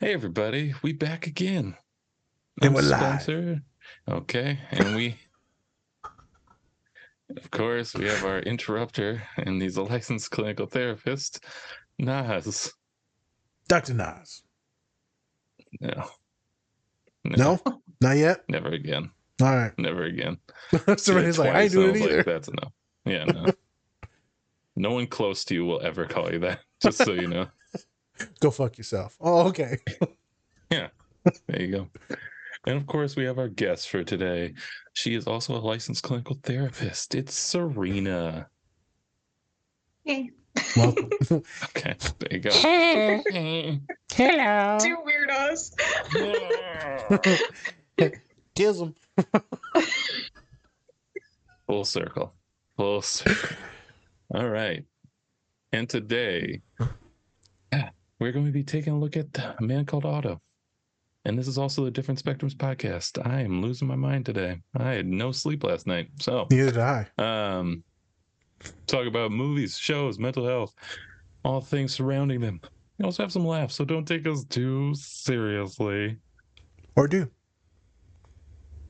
Hey everybody, we back again. And I'm we're Spencer. Okay, and of course, we have our interrupter, and he's a licensed clinical therapist, Nas. Dr. Nas. No, No? Not yet? never again. All right. Never again. Serena's like, I ain't doing it either. That's enough. Yeah, no. No one close to you will ever call you that, just so you know. Go fuck yourself. Oh, okay. Yeah, there you go. And of course, we have our guest for today. She is also a licensed clinical therapist. It's Serena. Hey. Welcome. Okay, there you go. Hello. Two weirdos. Tism. Full circle. Full circle. All right. And today, we're going to be taking a look at A Man Called Otto. And this is also the Different Spectrums podcast. I am losing my mind today. I had no sleep last night. So, Neither did I. Talk about movies, shows, mental health, all things surrounding them. We also have some laughs, so don't take us too seriously. Or do.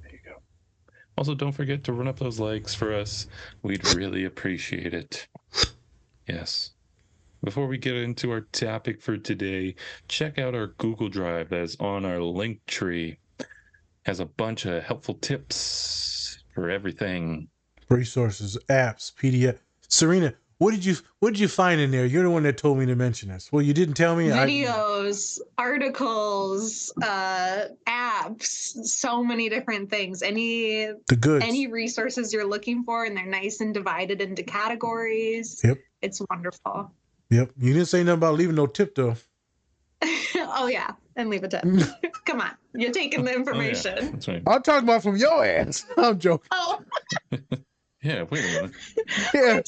There you go. Also, don't forget to run up those likes for us. We'd really appreciate it. Yes. Before we get into our topic for today, check out our Google Drive that's on our link tree. Has a bunch of helpful tips for everything. Resources, apps, PDF. Serena, what did you find in there? You're the one that told me to mention this. Well, you didn't tell me. Videos, articles, apps, so many different things. The goods. Any resources you're looking for, and they're nice and divided into categories. Yep. It's wonderful. Yep. You didn't say nothing about leaving no tip though. Oh yeah, and leave a tip. Come on, you're taking the information. Oh, yeah. That's right. I'm talking about from your ass. I'm joking. Oh. Yeah, wait a minute. Yeah.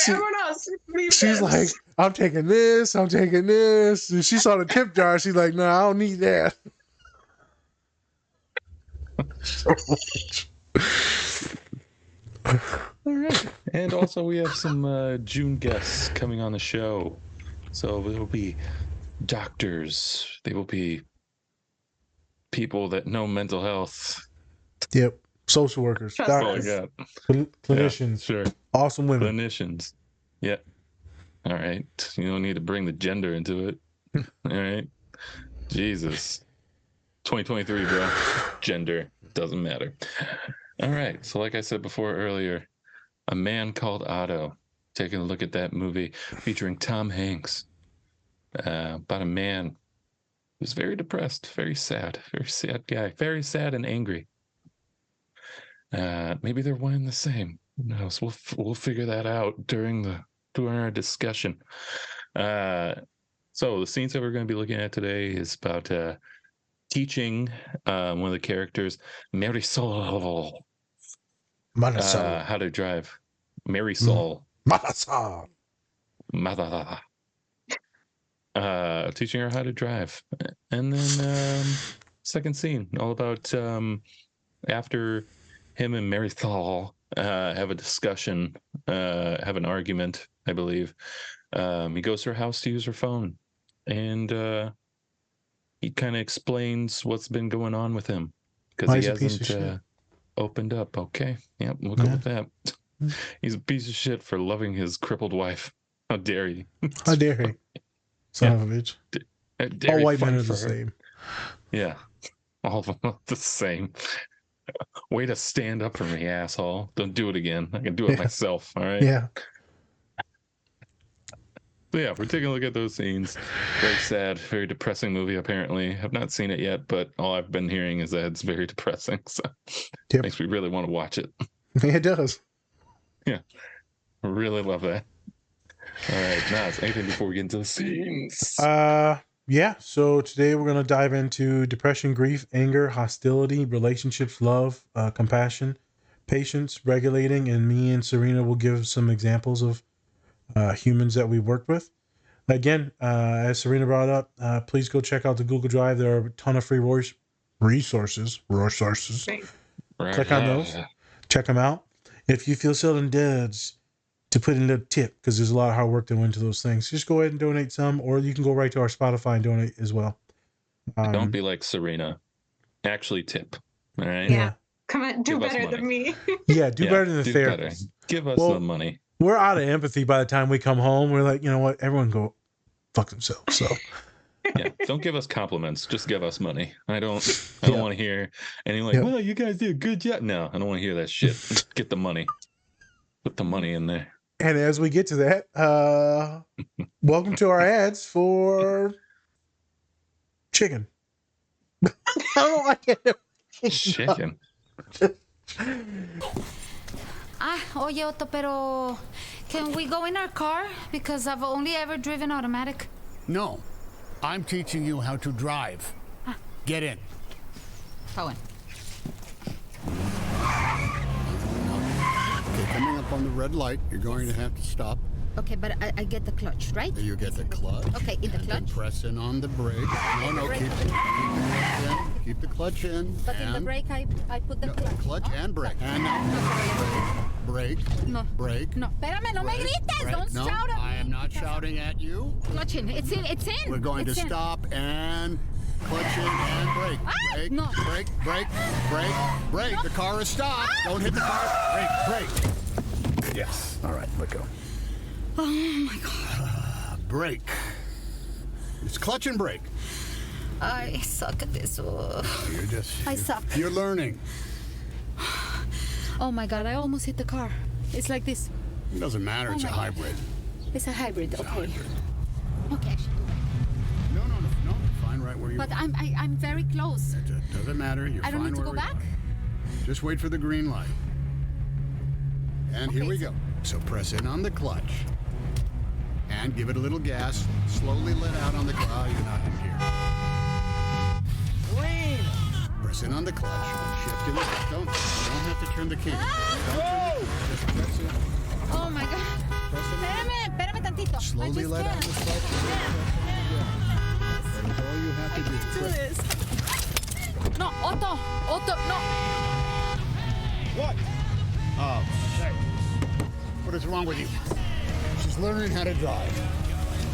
Everyone else. She's tips. like, I'm taking this. And she saw the tip jar. She's like, no, I don't need that. All right. And also, we have some June guests coming on the show. So there will be doctors. They will be people that know mental health. Yep. Social workers, Trust doctors, That's all I got. clinicians, Yeah, sure. awesome women. Clinicians. Yeah. All right. You don't need to bring the gender into it. All right. Jesus. 2023, bro. Gender doesn't matter. All right. So, like I said before earlier, A Man Called Otto. Taking a look at that movie featuring Tom Hanks about a man who's very depressed, very sad guy, very sad and angry. Maybe they're one and the same. Who knows? We'll figure that out during our discussion. So the scenes that we're going to be looking at today is about teaching one of the characters, Marisol, how to drive. Marisol. Marisol. Teaching her how to drive. And then second scene, all about after him and Marisol have a discussion, have an argument, I believe. He goes to her house to use her phone, and he kind of explains what's been going on with him because he hasn't opened up. Okay, yep, we'll go with that. He's a piece of shit for loving his crippled wife. How dare he? How dare he? Son of a bitch. All white men are the same. Yeah, all of them are the same. Way to stand up for me, asshole. Don't do it again. I can do it myself, all right? Yeah. So yeah, we're taking a look at those scenes. Very sad, very depressing movie, apparently. I've not seen it yet, but all I've been hearing is that it's very depressing. So it makes me really want to watch it. It does. Yeah. I really love that. All right, Nas, anything before we get into the scenes? Yeah, so today we're going to dive into depression, grief, anger, hostility, relationships, love, compassion, patience, regulating, and me and Serena will give some examples of humans that we worked with. Again, as Serena brought up, please go check out the Google Drive. There are a ton of free resources. Click on those. Check them out. If you feel so indulged to put in a tip, because there's a lot of hard work that went into those things, just go ahead and donate some, or you can go right to our Spotify and donate as well. Don't be like Serena. Actually tip. All right. Yeah. Come on, do Give us better than me. Yeah, do better than the do therapist. better. Give us the money. We're out of empathy by the time we come home. We're like, you know what? Everyone go fuck themselves. So Yeah, don't give us compliments. Just give us money. I don't want to hear any like, well, you guys did a good job. No, I don't want to hear that shit. Just get the money. Put the money in there. And as we get to that, welcome to our ads for chicken. I don't know why I can't. Chicken. Oye, Otto, pero can we go in our car? Because I've only ever driven automatic. No, I'm teaching you how to drive. Get in. Go in. Okay, coming up on the red light, you're going to have to stop. Okay, but I get the clutch, right? You get the clutch. Okay, in the and then clutch. press in on the brake. No, keep the clutch in. But in the brake, I put the clutch. Clutch and brake. And now, brake. No. Brake. No, espérame, no me grites. Brake. Don't No, shout at me. I am not shouting at you. Clutch in. It's in. We're going to stop and clutch in and brake. Brake, no. brake. No. The car is stopped. Don't hit the car. Brake. Yes. All right, let go. Oh my God. Brake. It's clutch and brake. I suck at this. I suck. You're learning. Oh my God, I almost hit the car. It's like this. It doesn't matter. It's a hybrid. It's a hybrid. It's a Okay. hybrid. Okay, I should do that. No. Fine right where you are. But I'm very close. It doesn't matter. You're I don't fine need to go wherever back? you are. Just wait for the green light. And here we go. So press in on the clutch. And give it a little gas. Slowly let out on the clutch. Oh, you're not in gear. Green! Press in on the clutch. Shift in the... Don't have to turn the key. Just press in. Oh my God. Espérame tantito. Slowly let out the clutch. That's all you have to do. Do this. No, Otto, no. What? Oh, shit. What is wrong with you? She's learning how to drive.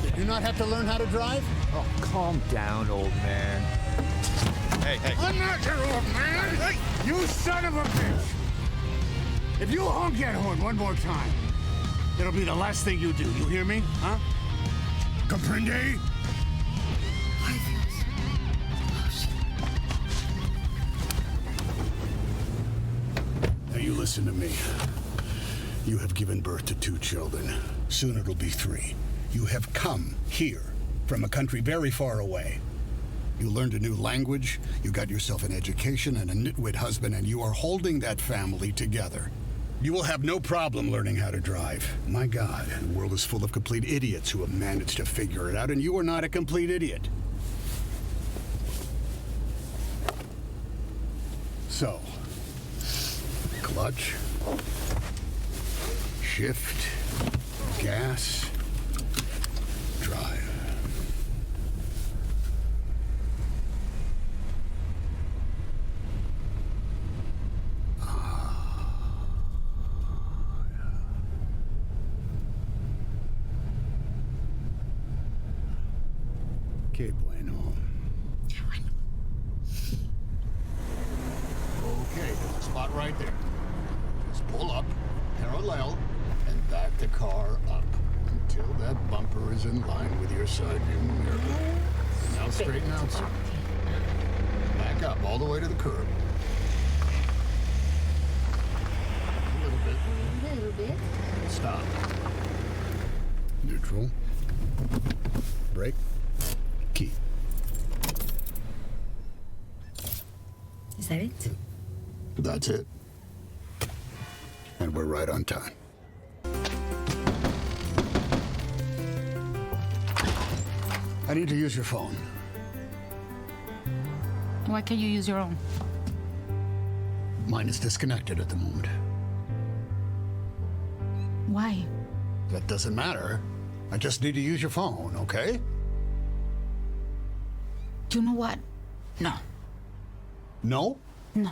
Did you not have to learn how to drive? Oh, calm down, old man. Hey. I'm not your old man! Hey, you son of a bitch! If you honk that horn one more time, it'll be the last thing you do. You hear me? Huh? Comprende? Now you listen to me. You have given birth to 2 children. Soon it'll be 3. You have come here from a country very far away. You learned a new language, you got yourself an education and a nitwit husband, and you are holding that family together. You will have no problem learning how to drive. My God, the world is full of complete idiots who have managed to figure it out, and you are not a complete idiot. So, clutch. Shift, gas, drive. Que bueno. Okay, there's a spot right there. Just pull up, parallel, and back the car up until that bumper is in line with your side view mirror. Now straighten out, sir. Back up all the way to the curb. A little bit. Stop. Neutral. Brake. Key. Is that it? That's it. And we're right on time. I need to use your phone. Why can't you use your own? Mine is disconnected at the moment. Why? That doesn't matter. I just need to use your phone, okay? You know what? No. No? No.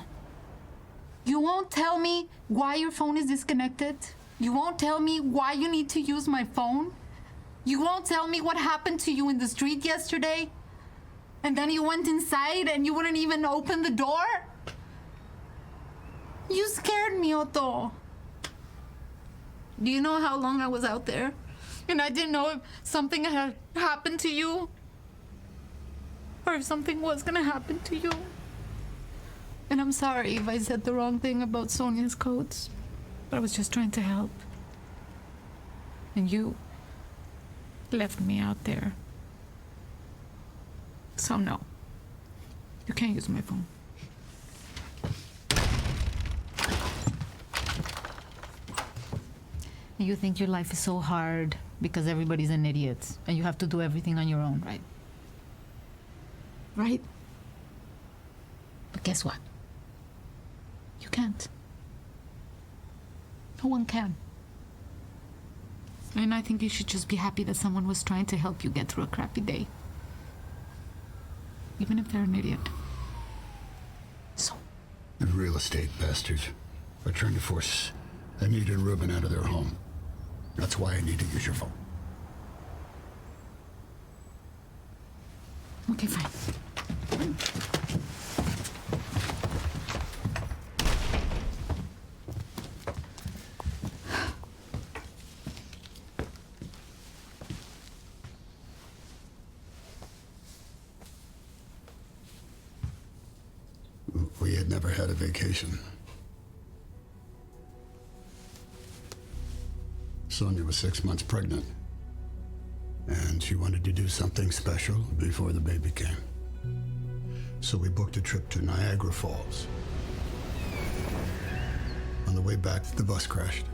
You won't tell me why your phone is disconnected? You won't tell me why you need to use my phone? You won't tell me what happened to you in the street yesterday? And then you went inside and you wouldn't even open the door? You scared me, Otto. Do you know how long I was out there? And I didn't know if something had happened to you. Or if something was gonna happen to you. And I'm sorry if I said the wrong thing about Sonia's coats. But I was just trying to help. And you left me out there. So no. You can't use my phone. You think your life is so hard because everybody's an idiot and you have to do everything on your own, right? Right? But guess what? You can't. No one can. And I think you should just be happy that someone was trying to help you get through a crappy day. Even if they're an idiot. So. The real estate bastards are trying to force Anita and Ruben out of their home. That's why I need to use your phone. Okay, fine. We had never had a vacation. Sonia was 6 months pregnant, and she wanted to do something special before the baby came. So we booked a trip to Niagara Falls. On the way back, the bus crashed.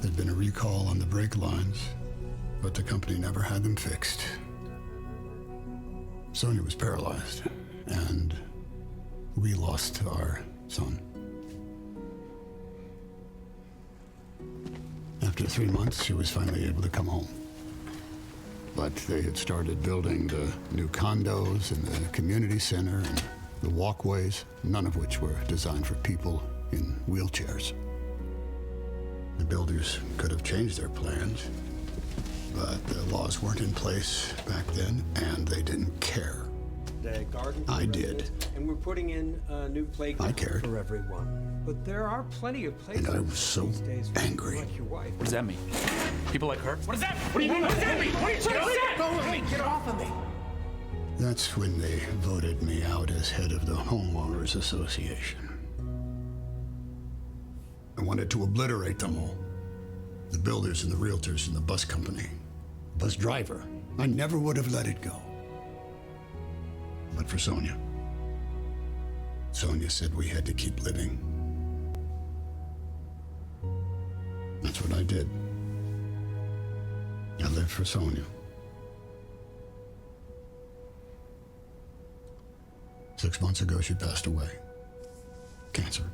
There'd been a recall on the brake lines, but the company never had them fixed. Sonia was paralyzed, and we lost our son. After 3 months, she was finally able to come home. But they had started building the new condos and the community center and the walkways, none of which were designed for people in wheelchairs. The builders could have changed their plans, but the laws weren't in place back then, and they didn't care. The garden I did. And we're putting in a new playground I cared. for everyone. But there are plenty of places. And I was so these days for people angry. like your wife. What does that mean? People like her? What does that mean? What do you mean? What does that mean? What do you mean? Get off of me! That's when they voted me out as head of the Homeowners Association. I wanted to obliterate them all. The builders and the realtors and the bus company. Bus driver. I never would have let it go. But for Sonia. Sonia said we had to keep living. That's what I did. I lived for Sonia. 6 months ago, she passed away. Cancer.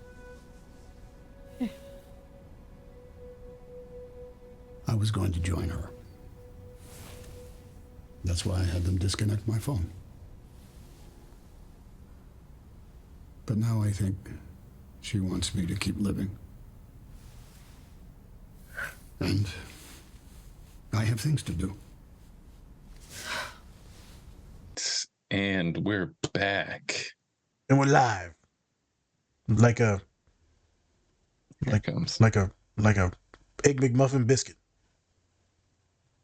I was going to join her. That's why I had them disconnect my phone. But now I think she wants me to keep living. And I have things to do. And we're back. And we're live. Like a Here it comes. like a Egg McMuffin biscuit.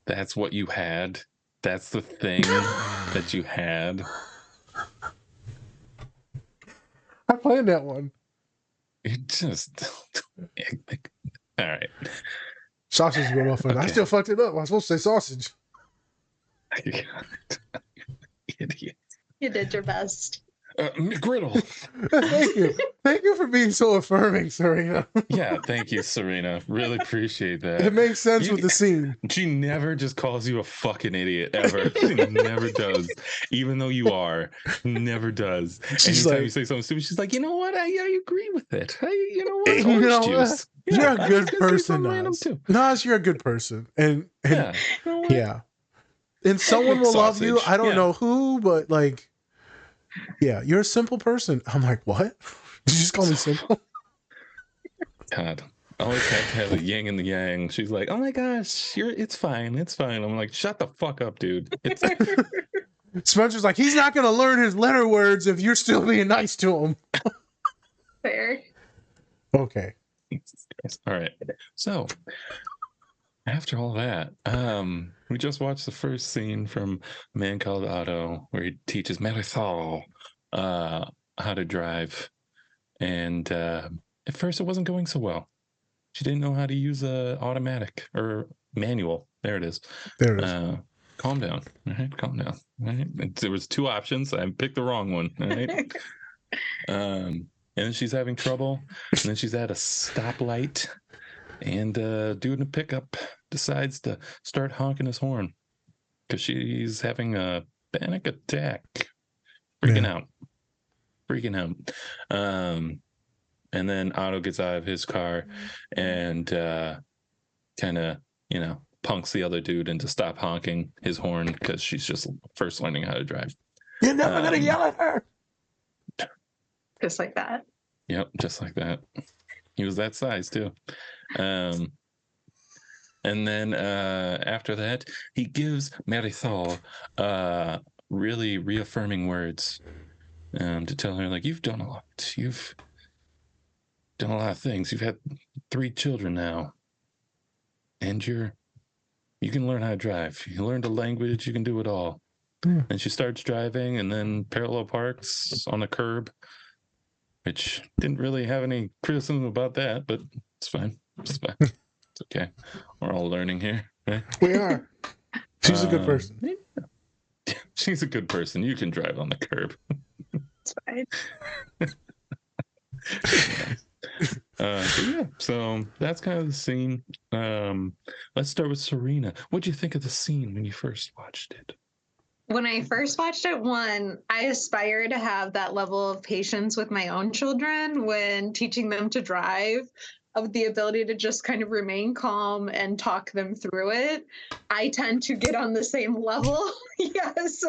That's what you had. That's the thing that you had. I planned that one. It just. All right. Sausage McMuffin. I Okay. still fucked it up. I was supposed to say sausage. Idiot. You did your best. McGriddle. Thank you. Thank you for being so affirming, Serena. Yeah, thank you, Serena. Really appreciate that. It makes sense with the scene. She never just calls you a fucking idiot ever. She never does. Even though you are, never does. She's Anytime like- you say something stupid, she's like, you know what? I agree with it. You know what? You Orange know what? juice. You're Yeah, a I good was gonna say person, something random Nas. too. Nas, you're a good person. And Yeah. You know what? yeah. And someone will love you. Sausage. I don't Yeah. know who, but like, yeah, you're a simple person. I'm like, what? Did you just call me simple? God. I always have to have the yin and the yang. She's like, oh my gosh, it's fine. It's fine. I'm like, shut the fuck up, dude. It's Spencer's like, he's not going to learn his letter words if you're still being nice to him. Fair. Okay. All right. So after all that, we just watched the first scene from Man Called Otto, where he teaches Marisol how to drive. And at first, it wasn't going so well. She didn't know how to use a automatic or manual. There it is. There it is. Calm down. All right, calm down. All right. There was 2 options. I picked the wrong one. All right. And then she's having trouble. And then she's at a stoplight. And dude in a pickup decides to start honking his horn because she's having a panic attack, freaking out. And then Otto gets out of his car and kind of, punks the other dude into stop honking his horn because she's just first learning how to drive. You're never gonna yell at her. Just like that. Yep, just like that. He was that size too. And then after that, he gives Marisol really reaffirming words to tell her, like, you've done a lot. You've done a lot of things. You've had 3 children now. And you can learn how to drive. You learned a language, you can do it all. Yeah. And she starts driving and then parallel parks on a curb, which didn't really have any criticism about that, but it's fine. It's fine. It's okay. We're all learning here, right? We are. She's a good person. She's a good person. You can drive on the curb. It's fine. So that's kind of the scene. Let's start with Serena. What'd you think of the scene when you first watched it? When I first watched it, I aspire to have that level of patience with my own children when teaching them to drive, of the ability to just kind of remain calm and talk them through it. I tend to get on the same level. Yes,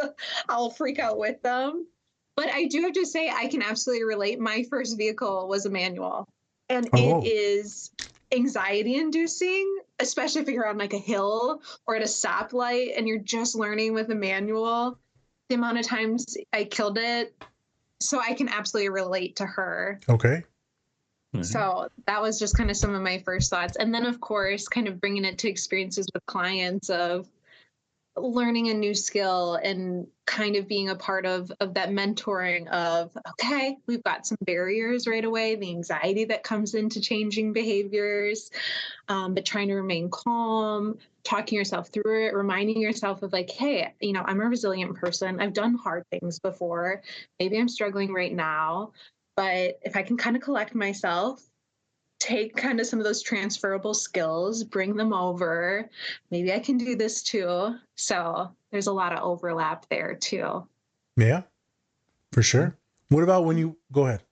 I'll freak out with them. But I do have to say, I can absolutely relate. My first vehicle was a manual, and it is anxiety inducing, especially if you're on like a hill or at a stoplight and you're just learning with a manual. The amount of times I killed it. So I can absolutely relate to her. Okay. Mm-hmm. So that was just kind of some of my first thoughts. And then, of course, kind of bringing it to experiences with clients of learning a new skill and kind of being a part of that mentoring of, okay, we've got some barriers right away, the anxiety that comes into changing behaviors, but trying to remain calm, talking yourself through it, reminding yourself of like, hey, I'm a resilient person. I've done hard things before. Maybe I'm struggling right now, but if I can kind of collect myself, take kind of some of those transferable skills, bring them over. Maybe I can do this too. So there's a lot of overlap there too. Yeah, for sure. What about when you go ahead?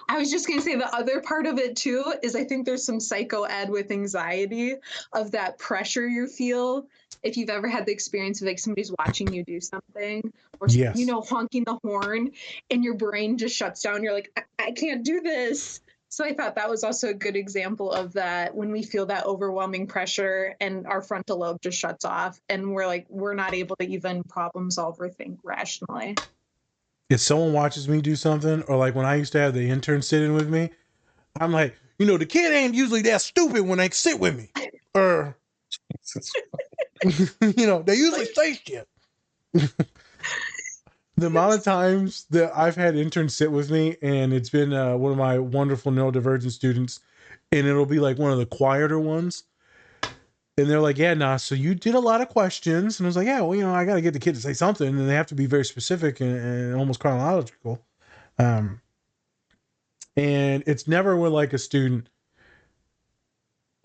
I was just going to say the other part of it too is I think there's some psycho ed with anxiety of that pressure you feel if you've ever had the experience of like somebody's watching you do something or, yes, honking the horn and your brain just shuts down. You're like, I can't do this. So I thought that was also a good example of that when we feel that overwhelming pressure and our frontal lobe just shuts off and we're not able to even problem solve or think rationally. If someone watches me do something, or like when I used to have the intern sitting with me, I'm like, the kid ain't usually that stupid when they sit with me. Or, they usually say shit. The amount of times that I've had interns sit with me, and it's been one of my wonderful neurodivergent students, and it'll be like one of the quieter ones. And they're like, yeah, nah, so you did a lot of questions. And I was like, yeah, well, I got to get the kid to say something. And they have to be very specific and almost chronological. And it's never with like a student,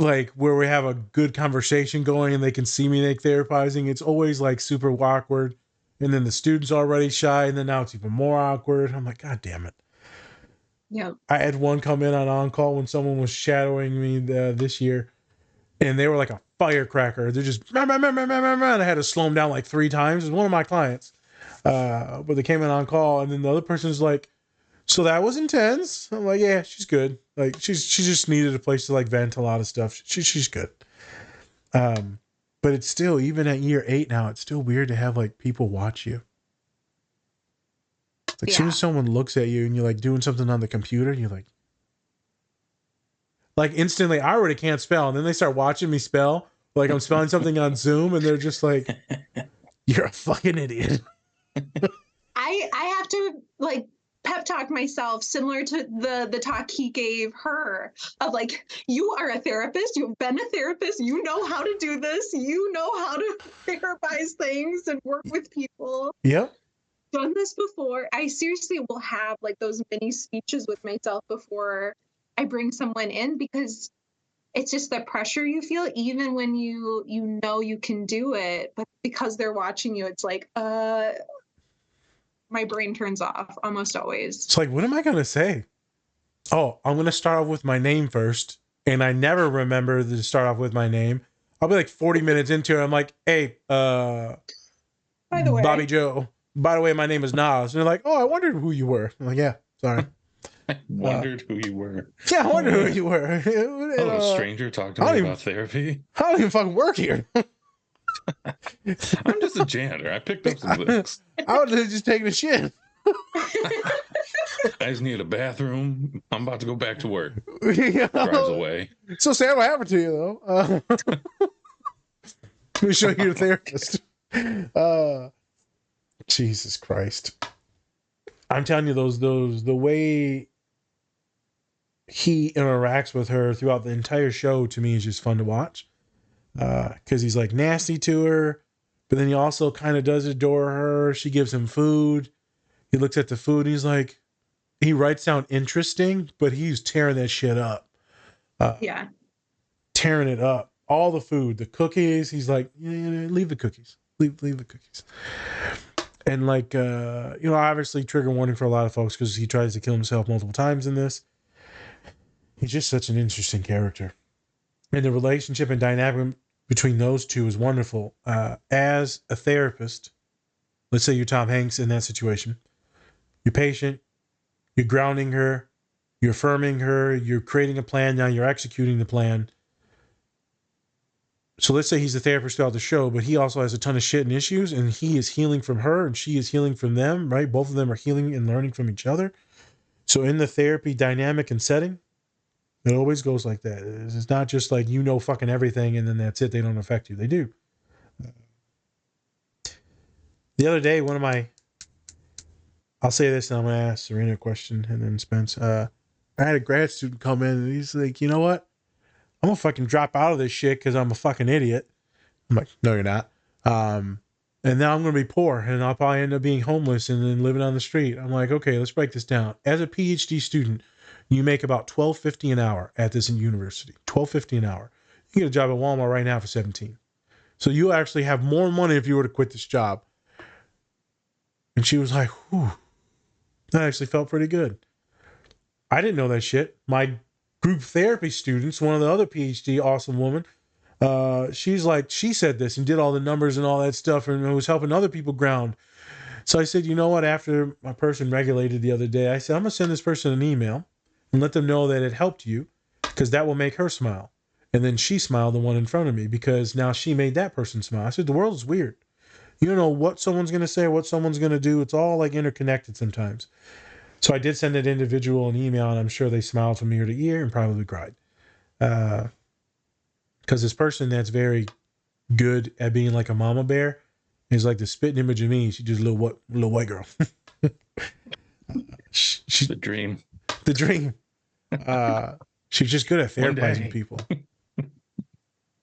like where we have a good conversation going and they can see me like therapizing. It's always like super awkward. And then the student's already shy. And then now it's even more awkward. I'm like, God damn it. Yeah. I had one come in on call when someone was shadowing me this year. And they were like a firecracker. They're just, and I had to slow them down like 3 times. It was one of my clients. But they came in on call. And then the other person's like, so that was intense. I'm like, yeah, she's good. Like she just needed a place to like vent a lot of stuff. She's good. But But it's still, even at year 8 now, it's still weird to have like people watch you. Like as soon as someone looks at you and you're like doing something on the computer, you're like instantly, I already can't spell. And then they start watching me spell. Like I'm spelling something on Zoom and they're just like, you're a fucking idiot. I have to like pep talk myself similar to the talk he gave her of like, you are a therapist, you've been a therapist, you know how to do this, you know how to therapize things and work with people. Yep. Done this before. I seriously will have like those mini speeches with myself before I bring someone in, because it's just the pressure you feel even when you know you can do it, but because they're watching you, it's like my brain turns off almost always. It's like, what am I going to say? Oh, I'm going to start off with my name first. And I never remember to start off with my name. I'll be like 40 minutes into it. I'm like, hey, by the way, Bobby Joe. By the way, my name is Nas. And they're like, oh, I wondered who you were. I'm like, yeah, sorry. I wondered who you were. Yeah, I wondered who you were. Hello, stranger. Talk to me about therapy. I don't even fucking work here. I'm just a janitor. I picked up some books. I was just taking a shit. I just need a bathroom. I'm about to go back to work. You know? Drives away. So sad what happened to you, though. Let me show you the therapist. Jesus Christ. I'm telling you, the way he interacts with her throughout the entire show to me is just fun to watch. Because he's like nasty to her, but then he also kind of does adore her. She gives him food. He looks at the food. And he's like, he writes down interesting, but he's tearing that shit up. Tearing it up. All the food, the cookies. He's like, yeah, leave the cookies. Leave the cookies. And like, obviously trigger warning for a lot of folks because he tries to kill himself multiple times in this. He's just such an interesting character. And the relationship and dynamic between those two is wonderful. As a therapist, let's say you're Tom Hanks in that situation, you're patient, you're grounding her, you're affirming her, you're creating a plan, now you're executing the plan. So let's say he's a therapist throughout the show, but he also has a ton of shit and issues, and he is healing from her, and she is healing from them, right? Both of them are healing and learning from each other. So in the therapy dynamic and setting, it always goes like that. It's not just like, fucking everything and then that's it. They don't affect you. They do. The other day, I'll say this and I'm going to ask Serena a question and then Spence. I had a grad student come in and he's like, you know what? I'm going to fucking drop out of this shit because I'm a fucking idiot. I'm like, no, you're not. And now I'm going to be poor and I'll probably end up being homeless and then living on the street. I'm like, okay, let's break this down. As a PhD student, you make about $12.50 an hour at this university. $12.50 an hour. You get a job at Walmart right now for $17. So you actually have more money if you were to quit this job. And she was like, whew, that actually felt pretty good. I didn't know that shit. My group therapy students, one of the other PhD awesome woman, she's like, she said this and did all the numbers and all that stuff and was helping other people ground. So I said, you know what? After my person regulated the other day, I said, I'm going to send this person an email and let them know that it helped you because that will make her smile. And then she smiled, the one in front of me, because now she made that person smile. I said, the world is weird. You don't know what someone's going to say, what someone's going to do. It's all like interconnected sometimes. So I did send that individual an email and I'm sure they smiled from ear to ear and probably cried. Because this person that's very good at being like a mama bear is like the spitting image of me. She's just a little white girl. She's the dream. The dream. She's just good at therapizing people.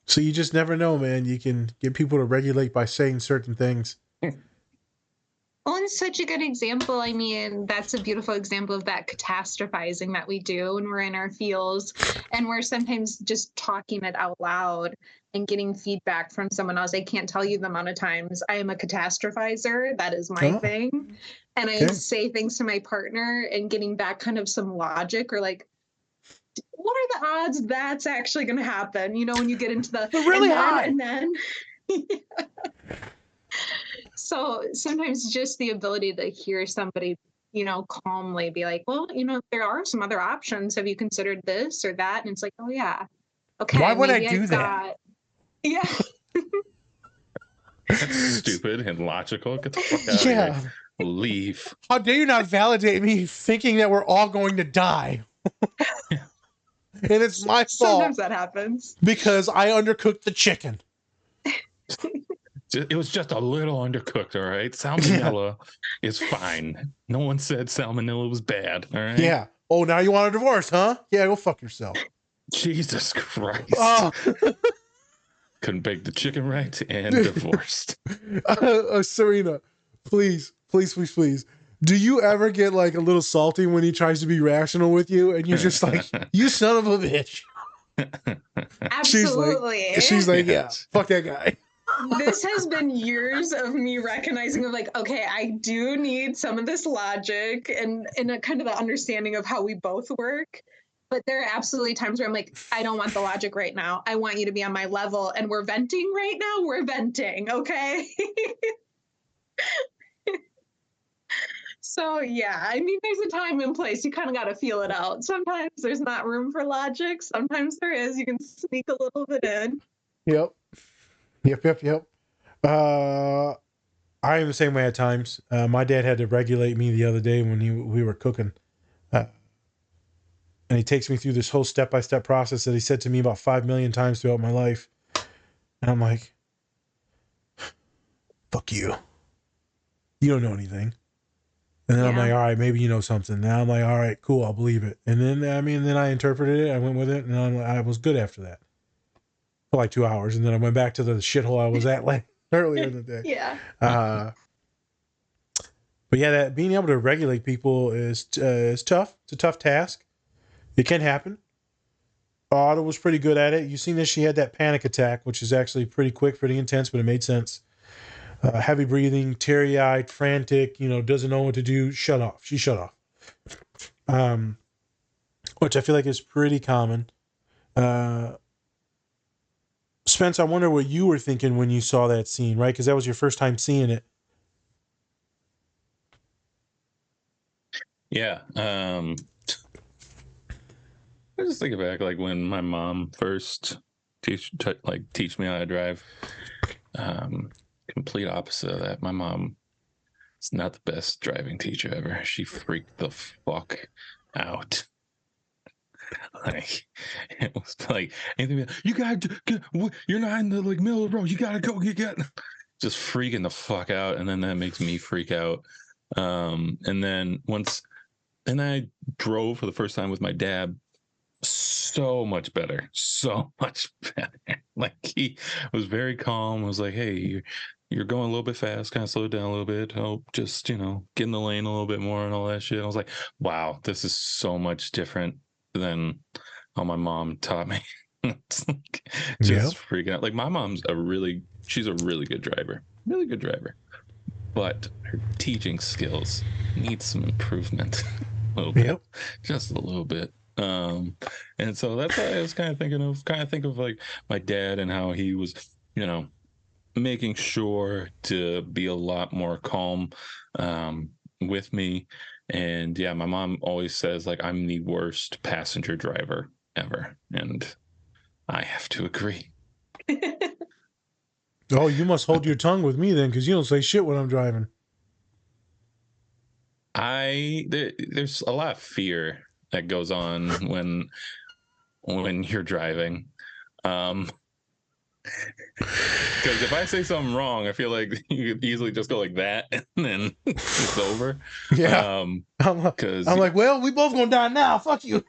So you just never know, man. You can get people to regulate by saying certain things. Well, and such a good example. I mean, that's a beautiful example of that catastrophizing that we do when we're in our fields and we're sometimes just talking it out loud and getting feedback from someone else. I can't tell you the amount of times I am a catastrophizer. That is my thing. And I say things to my partner and getting back kind of some logic or like, what are the odds that's actually going to happen? You know, when you get into the really high. And then So sometimes just the ability to hear somebody, calmly be like, well, there are some other options. Have you considered this or that? And it's like, oh yeah. Okay. Why would I do that? Yeah. That's stupid and logical. Get the fuck out of here. Leave. How dare you not validate me thinking that we're all going to die? And it's my fault. Sometimes that happens. Because I undercooked the chicken. It was just a little undercooked, all right? Salmonella is fine. No one said salmonella was bad, all right? Yeah. Oh, now you want a divorce, huh? Yeah, go fuck yourself. Jesus Christ. Oh. Couldn't bake the chicken right and divorced. Serena, please. Do you ever get like a little salty when he tries to be rational with you and you're just like, you son of a bitch? Absolutely. She's like, yeah, fuck that guy. This has been years of me recognizing of like, okay, I do need some of this logic and a kind of the understanding of how we both work. But there are absolutely times where I'm like, I don't want the logic right now. I want you to be on my level. And we're venting right now. We're venting, okay? So, yeah, I mean, there's a time and place. You kind of got to feel it out. Sometimes there's not room for logic. Sometimes there is. You can sneak a little bit in. Yep. I am the same way at times. My dad had to regulate me the other day when we were cooking. And he takes me through this whole step-by-step process that he said to me about 5 million times throughout my life. And I'm like, fuck you. You don't know anything. And then I'm like, all right, maybe you know something. Now I'm like, all right, cool, I'll believe it. And then, then I interpreted it. I went with it, and I was good after that. For like 2 hours. And then I went back to the shithole I was at earlier in the day. Yeah. But yeah, that being able to regulate people is tough. It's a tough task. It can happen. Otto was pretty good at it. You seen this? She had that panic attack, which is actually pretty quick, pretty intense, but it made sense. Heavy breathing, teary-eyed, frantic. Doesn't know what to do. Shut off. She shut off. Which I feel like is pretty common. Spence, I wonder what you were thinking when you saw that scene, right? Because that was your first time seeing it. Yeah. I just think back like when my mom first teach me how to drive. Complete opposite of that. My mom is not the best driving teacher ever. She freaked the fuck out. Like it was like anything. You gotta you're not in the middle of the road. You gotta go. You got just freaking the fuck out, and then that makes me freak out. And then I drove for the first time with my dad. So much better. Like he was very calm. I was like, hey, you're going a little bit fast, kind of slow down a little bit. Oh, just, get in the lane a little bit more and all that shit. I was like, wow, this is so much different than how my mom taught me. It's like, just freaking out. Like my mom's she's a really good driver, but her teaching skills need some improvement a little bit, just a little bit. And so that's what I was kind of think of like my dad and how he was, making sure to be a lot more calm with me. And yeah, my mom always says like I'm the worst passenger driver ever, and I have to agree. Oh, you must hold your tongue with me then, because you don't say shit when I'm driving. There's a lot of fear that goes on when you're driving. Because if I say something wrong, I feel like you could easily just go like that and then it's over. Yeah. I'm like, well, we both gonna die now. Fuck you.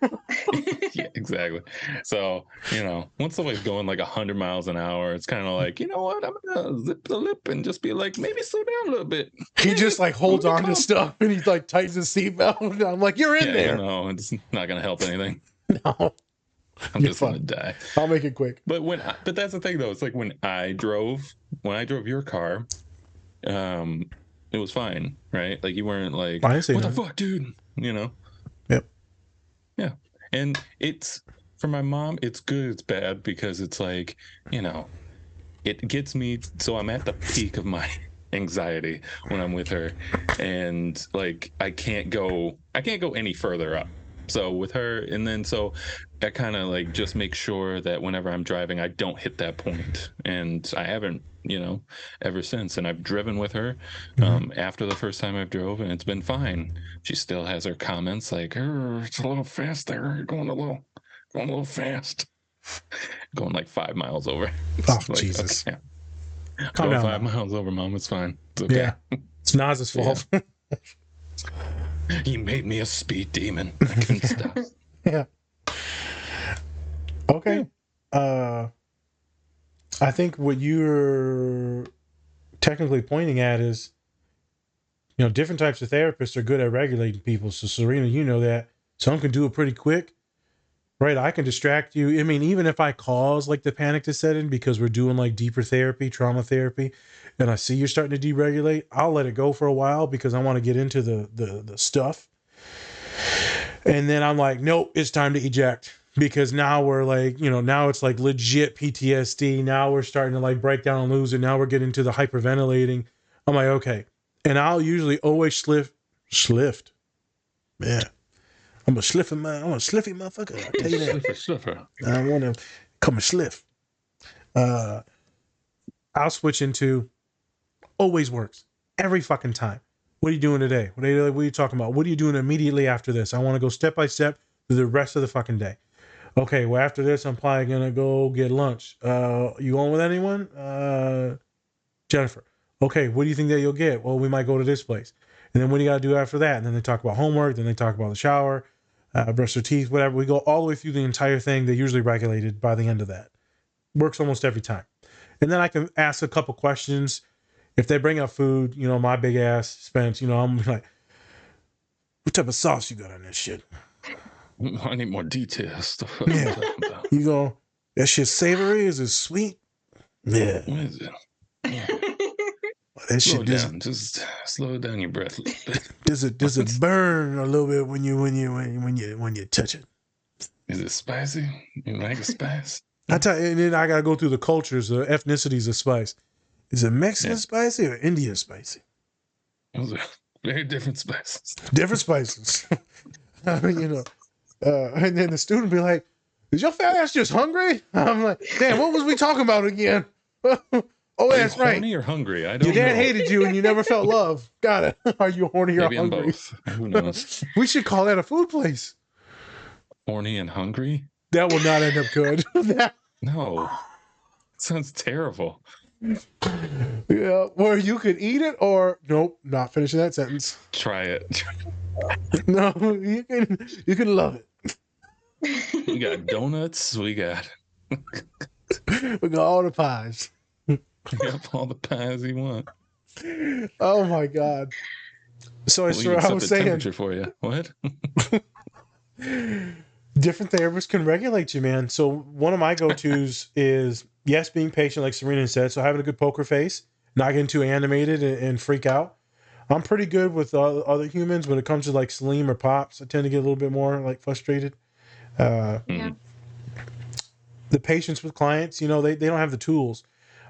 Yeah, exactly. So, once somebody's going like 100 miles an hour, it's kind of like, you know what? I'm gonna zip the lip and just be like, maybe slow down a little bit. He just like holds on to stuff and he like tightens his seatbelt. I'm like, you're in there. No, it's not gonna help anything. No. I'm just gonna die. I'll make it quick. But that's the thing though. It's like when I drove your car, it was fine, right? Like you weren't like, what the fuck, dude? Yep. Yeah. And it's for my mom, it's good, it's bad because it's like, it gets me so I'm at the peak of my anxiety when I'm with her, and like I can't go any further up. So with her, and then so I kind of like just make sure that whenever I'm driving, I don't hit that point, and I haven't, ever since. And I've driven with her after the first time I've drove, and it's been fine. She still has her comments like, "It's a little fast there. You're going a little fast." Going like 5 miles over. Oh, Like, Jesus. okay. Calm Going down. 5 miles over, Mom. It's fine. It's okay. Yeah. It's Naz's fault. He made me a speed demon. I couldn't stop. Yeah. Okay. I think what you're technically pointing at is, different types of therapists are good at regulating people. So Serena, you know that. Some can do it pretty quick. Right, I can distract you. I mean, even if I cause like the panic to set in because we're doing like deeper therapy, trauma therapy, and I see you're starting to deregulate, I'll let it go for a while because I want to get into the stuff. And then I'm like, nope, it's time to eject because now we're like, now it's like legit PTSD. Now we're starting to like break down and lose it. Now we're getting to the hyperventilating. I'm like, okay. And I'll usually always slift. Man. I'm a sliffy motherfucker. I'll tell you that. Slipper. I want to come and sliff. I'll switch into always works every fucking time. What are you doing today? What are you talking about? What are you doing immediately after this? I want to go step by step through the rest of the fucking day. Okay, well after this, I'm probably gonna go get lunch. You going with anyone? Jennifer. Okay, what do you think that you'll get? Well, we might go to this place. And then what do you got to do after that? And then they talk about homework. Then they talk about the shower, brush their teeth, whatever. We go all the way through the entire thing. They're usually regulated by the end of that. Works almost every time. And then I can ask a couple questions. If they bring up food, my big ass Spence, I'm like, what type of sauce you got on this shit? I need more details. Yeah. You go, that shit savory? Is it sweet? Yeah. What is it? Yeah. That Slow shit down. Just slow down your breath a little bit. Does it burn a little bit when you touch it? Is it spicy? You like a spice? I tell you, and then I gotta go through the cultures, the ethnicities of spice. Is it Mexican spicy or Indian spicy? Those are very different spices. Different spices. And then the student be like, "Is your fat ass just hungry?" I'm like, "Damn, what was we talking about again?" Oh, Are that's you right. horny or hungry? I don't Your dad know. hated you and you never felt love. Got it. Are you horny or Maybe I'm hungry? both. Who knows? We should call that a food place. Horny and hungry? That will not end up good. No. Sounds terrible. Yeah, where you could eat it or nope, not finishing that sentence. Try it. No, you can love it. We got donuts. We got all the pies. all the pies you want. Oh my god. So We'll even I set was the saying temperature for you. What? different therapists can regulate you, man. So one of my go-tos is yes, being patient, like Serena said. So having a good poker face, not getting too animated and freak out. I'm pretty good with other humans when it comes to like Salim or Pops. I tend to get a little bit more like frustrated. Yeah. The patience with clients, they don't have the tools.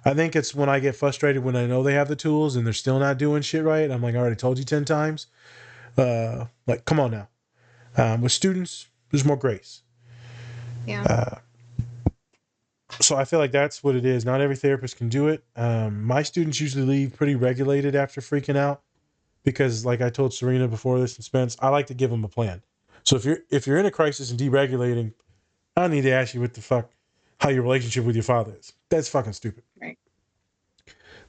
I think it's when I get frustrated when I know they have the tools and they're still not doing shit right. I'm like, I already told you 10 times. Like, come on now. With students, there's more grace. Yeah. So I feel like that's what it is. Not every therapist can do it. My students usually leave pretty regulated after freaking out because, like I told Serena before this and Spence, I like to give them a plan. So if you're in a crisis and deregulating, I don't need to ask you how your relationship with your father is. That's fucking stupid. Right.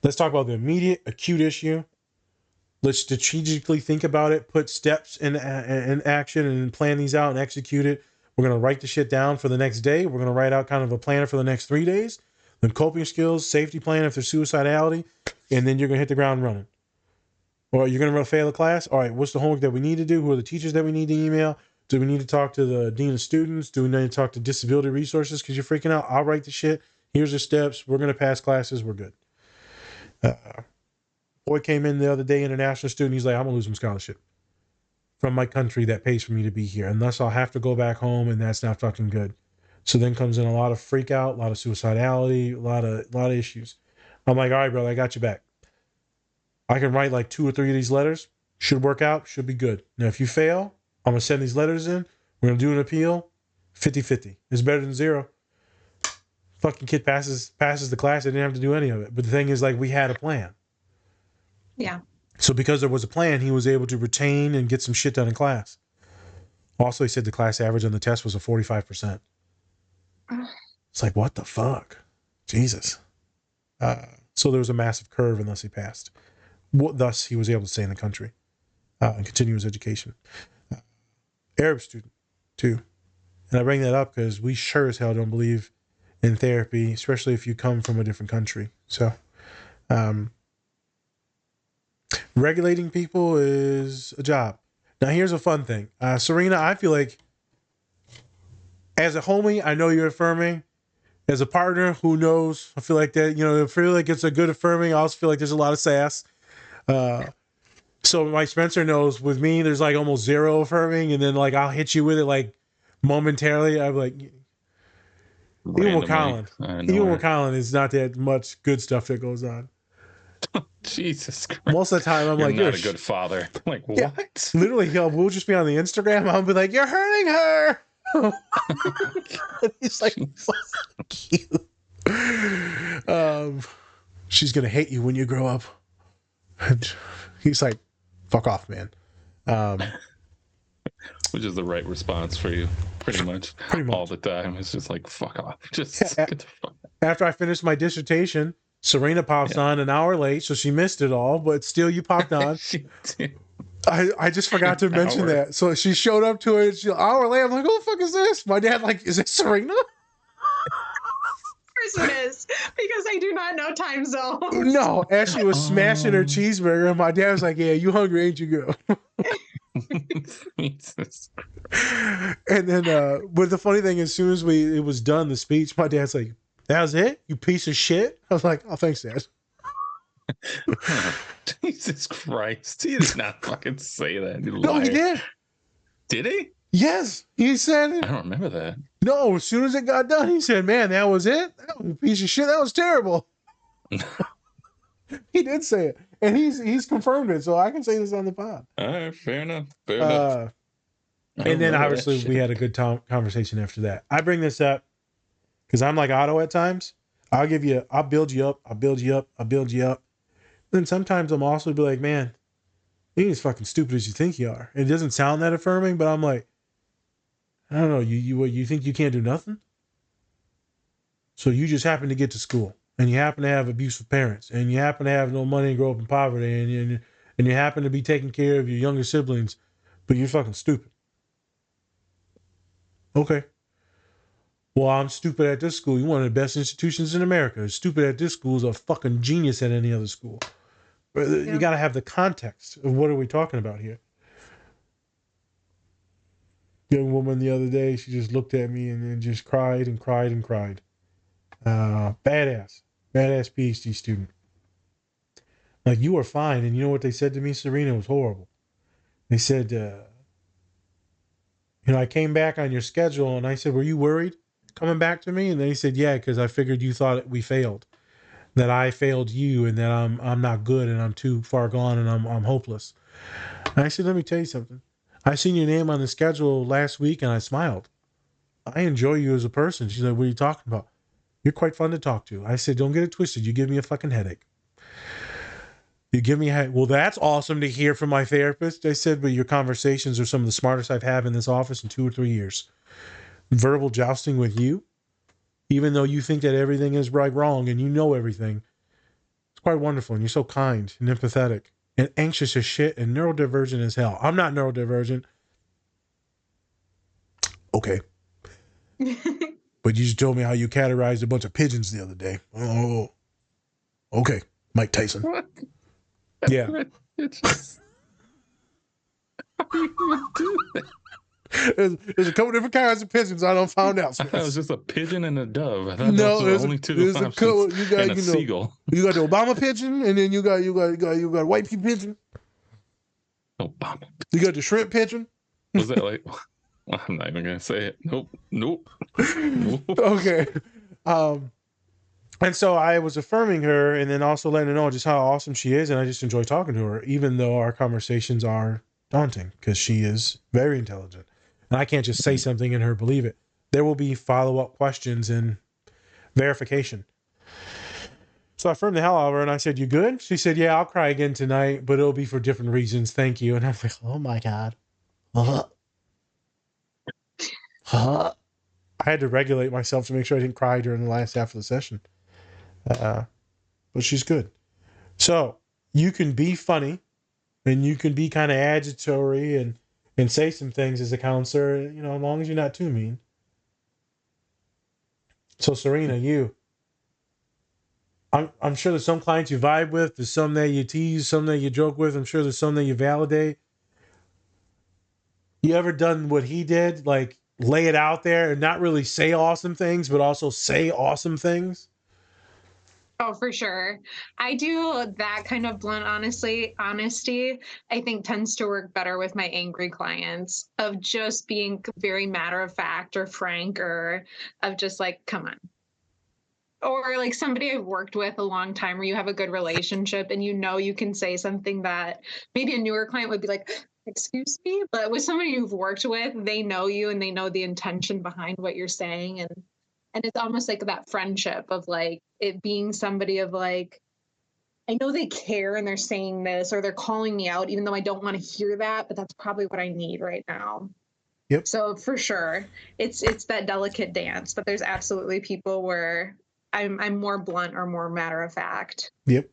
Let's talk about the immediate acute issue. Let's strategically think about it, put steps in action and plan these out and execute it. We're going to write the shit down for the next day. We're going to write out kind of a plan for the next 3 days. Then coping skills, safety plan if there's suicidality, and then you're going to hit the ground running. Or you're going to fail a class. All right, what's the homework that we need to do? Who are the teachers that we need to email? Do we need to talk to the dean of students? Do we need to talk to disability resources because you're freaking out? I'll write the shit. Here's the steps. We're going to pass classes. We're good. Boy came in the other day, international student. He's like, I'm going to lose my scholarship from my country that pays for me to be here. Unless I'll have to go back home, and that's not fucking good. So then comes in a lot of freak out, a lot of suicidality, a lot of issues. I'm like, all right, brother, I got you back. I can write like 2 or 3 of these letters. Should work out. Should be good. Now, if you fail, I'm going to send these letters in. We're going to do an appeal. 50-50. It's better than 0. Fucking kid passes the class. They didn't have to do any of it. But the thing is, like, we had a plan. Yeah. So because there was a plan, he was able to retain and get some shit done in class. Also, he said the class average on the test was a 45%. It's like, what the fuck? Jesus. So there was a massive curve unless he passed. Thus, he was able to stay in the country and continue his education. Arab student, too. And I bring that up because we sure as hell don't believe in therapy, especially if you come from a different country. So, regulating people is a job. Now, here's a fun thing. Serena, I feel like as a homie, I know you're affirming. As a partner, who knows? I feel like that, I feel like it's a good affirming. I also feel like there's a lot of sass. So Mike Spencer knows with me, there's like almost 0 affirming. And then like, I'll hit you with it like momentarily. I'm like, even with Colin, it's not that much good stuff that goes on. Jesus Christ. Most of the time, I'm You're like, not a good father. I'm like, what? Yeah, literally, we'll just be on the Instagram. I'll be like, you're hurting her. He's like, fuck you. She's going to hate you when you grow up. And he's like, fuck off, man. Which is the right response for you, pretty much. All the time. It's just like, fuck off. Just get the fuck out. After I finished my dissertation, Serena pops on an hour late, so she missed it all, but still you popped on. She did. I just forgot to mention that. So she showed up to it. An hour later, I'm like, who the fuck is this? My dad like, is it Serena? Of course it is, because I do not know time zones. No, Ashley was smashing her cheeseburger, and my dad was like, yeah, you hungry, ain't you, girl? Jesus. And then, but the funny thing, as soon as it was done, the speech, my dad's like, that was it? You piece of shit? I was like, oh, thanks, Dad. Oh, Jesus Christ. He did not fucking say that. No, he did. Did he? Yes, he said it. I don't remember that. No, as soon as it got done, he said, man, that was it? That was a piece of shit. That was terrible. He did say it. And he's confirmed it, so I can say this on the pod. All right, fair enough. Fair enough. And then obviously we had a good conversation after that. I bring this up because I'm like Otto at times. I'll build you up. Then sometimes I'm also be like, man, you ain't as fucking stupid as you think you are. It doesn't sound that affirming, but I'm like, I don't know. You think you can't do nothing? So you just happen to get to school and you happen to have abusive parents and you happen to have no money and grow up in poverty and you happen to be taking care of your younger siblings, but you're fucking stupid. Okay. Well, I'm stupid at this school. You're one of the best institutions in America. Stupid at this school is a fucking genius at any other school. You got to have the context of what are we talking about here. Young woman the other day, she just looked at me and then just cried and cried and cried. Badass PhD student. Like, you are fine. And you know what they said to me, Serena? It was horrible. They said, I came back on your schedule and I said, were you worried coming back to me? And they said, yeah, because I figured you thought we failed, that I failed you and that I'm not good and I'm too far gone and I'm hopeless. And I said, let me tell you something. I seen your name on the schedule last week and I smiled. I enjoy you as a person. She's like, what are you talking about? You're quite fun to talk to. I said, don't get it twisted. You give me a fucking headache. You give me a headache. Well, that's awesome to hear from my therapist. I said, but your conversations are some of the smartest I've had in this office in 2 or 3 years. Verbal jousting with you, even though you think that everything is right, wrong, and you know everything. It's quite wonderful, and you're so kind and empathetic and anxious as shit and neurodivergent as hell. I'm not neurodivergent. Okay. But you just told me how you categorized a bunch of pigeons the other day. Oh, okay. Mike Tyson. What? Yeah. It's just... How do you even do that? There's a couple different kinds of pigeons I don't found out. I thought it was just a pigeon and a dove. I thought No, those were the only two options. You got, and a seagull. You got the Obama pigeon, and then you got white people pigeon. Obama. You got the shrimp pigeon. Was that like? Well, I'm not even gonna say it. Nope. Okay. And so I was affirming her, and then also letting her know just how awesome she is, and I just enjoy talking to her, even though our conversations are daunting because she is very intelligent. And I can't just say something and her believe it. There will be follow-up questions and verification. So I affirmed the hell out of her and I said, "You good?" She said, "Yeah, I'll cry again tonight, but it'll be for different reasons. Thank you." And I was like, oh my God. I had to regulate myself to make sure I didn't cry during the last half of the session. But she's good. So you can be funny and you can be kind of agitatory and say some things as a counselor, you know, as long as you're not too mean. So Serena, I'm sure there's some clients you vibe with, there's some that you tease, some that you joke with. I'm sure there's some that you validate. You ever done what he did? Like lay it out there and not really say awesome things, but also say awesome things? Oh, for sure. I do that kind of blunt honesty, I think tends to work better with my angry clients, of just being very matter of fact or frank, or of just like, come on. Or like somebody I've worked with a long time where you have a good relationship and you know you can say something that maybe a newer client would be like, excuse me, but with somebody you've worked with, they know you and they know the intention behind what you're saying. And it's almost like that friendship of like it being somebody of like, I know they care and they're saying this or they're calling me out, even though I don't want to hear that, but that's probably what I need right now. Yep. So for sure, it's that delicate dance, but there's absolutely people where I'm more blunt or more matter of fact. Yep.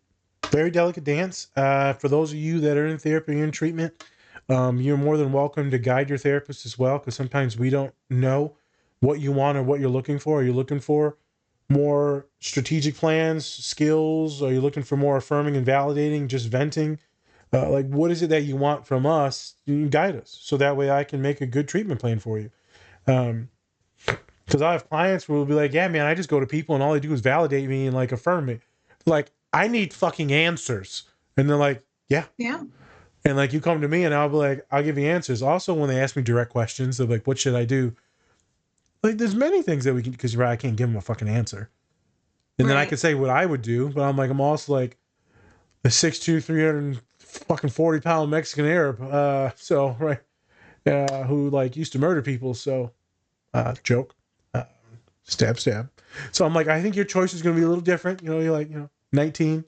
Very delicate dance. For those of you that are in therapy and treatment, you're more than welcome to guide your therapist as well, because sometimes we don't know what you want or what you're looking for. Are you looking for more strategic plans, skills? Are you looking for more affirming and validating, just venting? Like, what is it that you want from us? You can guide us so that way I can make a good treatment plan for you. Because I have clients who will be like, yeah, man, I just go to people and all they do is validate me and like affirm me. Like, I need fucking answers. And they're like, yeah. Yeah. And like, you come to me and I'll be like, I'll give you answers. Also, when they ask me direct questions, they're like, what should I do? Like, there's many things that we can, because I can't give them a fucking answer. And then I could say what I would do, but I'm like, I'm also like a 6'2", 340-pound Mexican Arab. So, right. Who like used to murder people. So, joke. Stab. So I'm like, I think your choice is going to be a little different. You know, you're like, 19,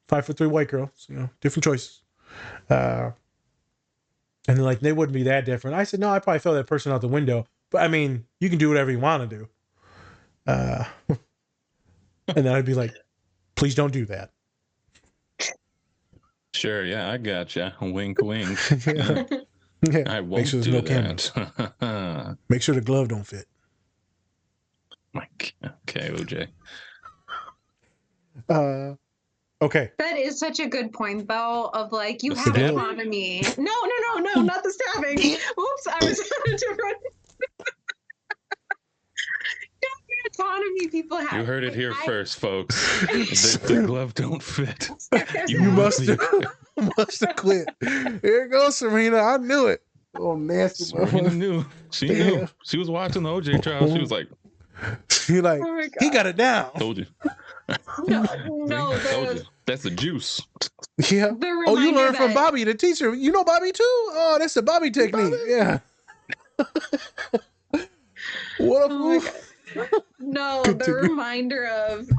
5'3" white girl. So, different choices. And they're like, they wouldn't be that different. I said, no, I probably throw that person out the window. But I mean, you can do whatever you want to do. And then I'd be like, please don't do that. Sure, yeah, I gotcha. Wink, wink. Yeah. I won't Make sure there's do no that. cameras. Make sure the glove don't fit. Okay, OJ. Okay. That is such a good point, though, of like, you The have stabbing? autonomy. No, not the stabbing. Oops, I was on a different. The autonomy people have. You heard it here first, folks. The glove don't fit. You must have quit. Here it goes, Serena. I knew it. Oh, nasty. Serena knew. She knew. She was watching the OJ trial. She was like, she like, he got it down. Told you. No, Told you. That's the juice. Yeah. Oh, you learned from Bobby, the teacher. You know Bobby too? Oh, that's the Bobby technique. Bobby? Yeah. What a fool. No, the reminder of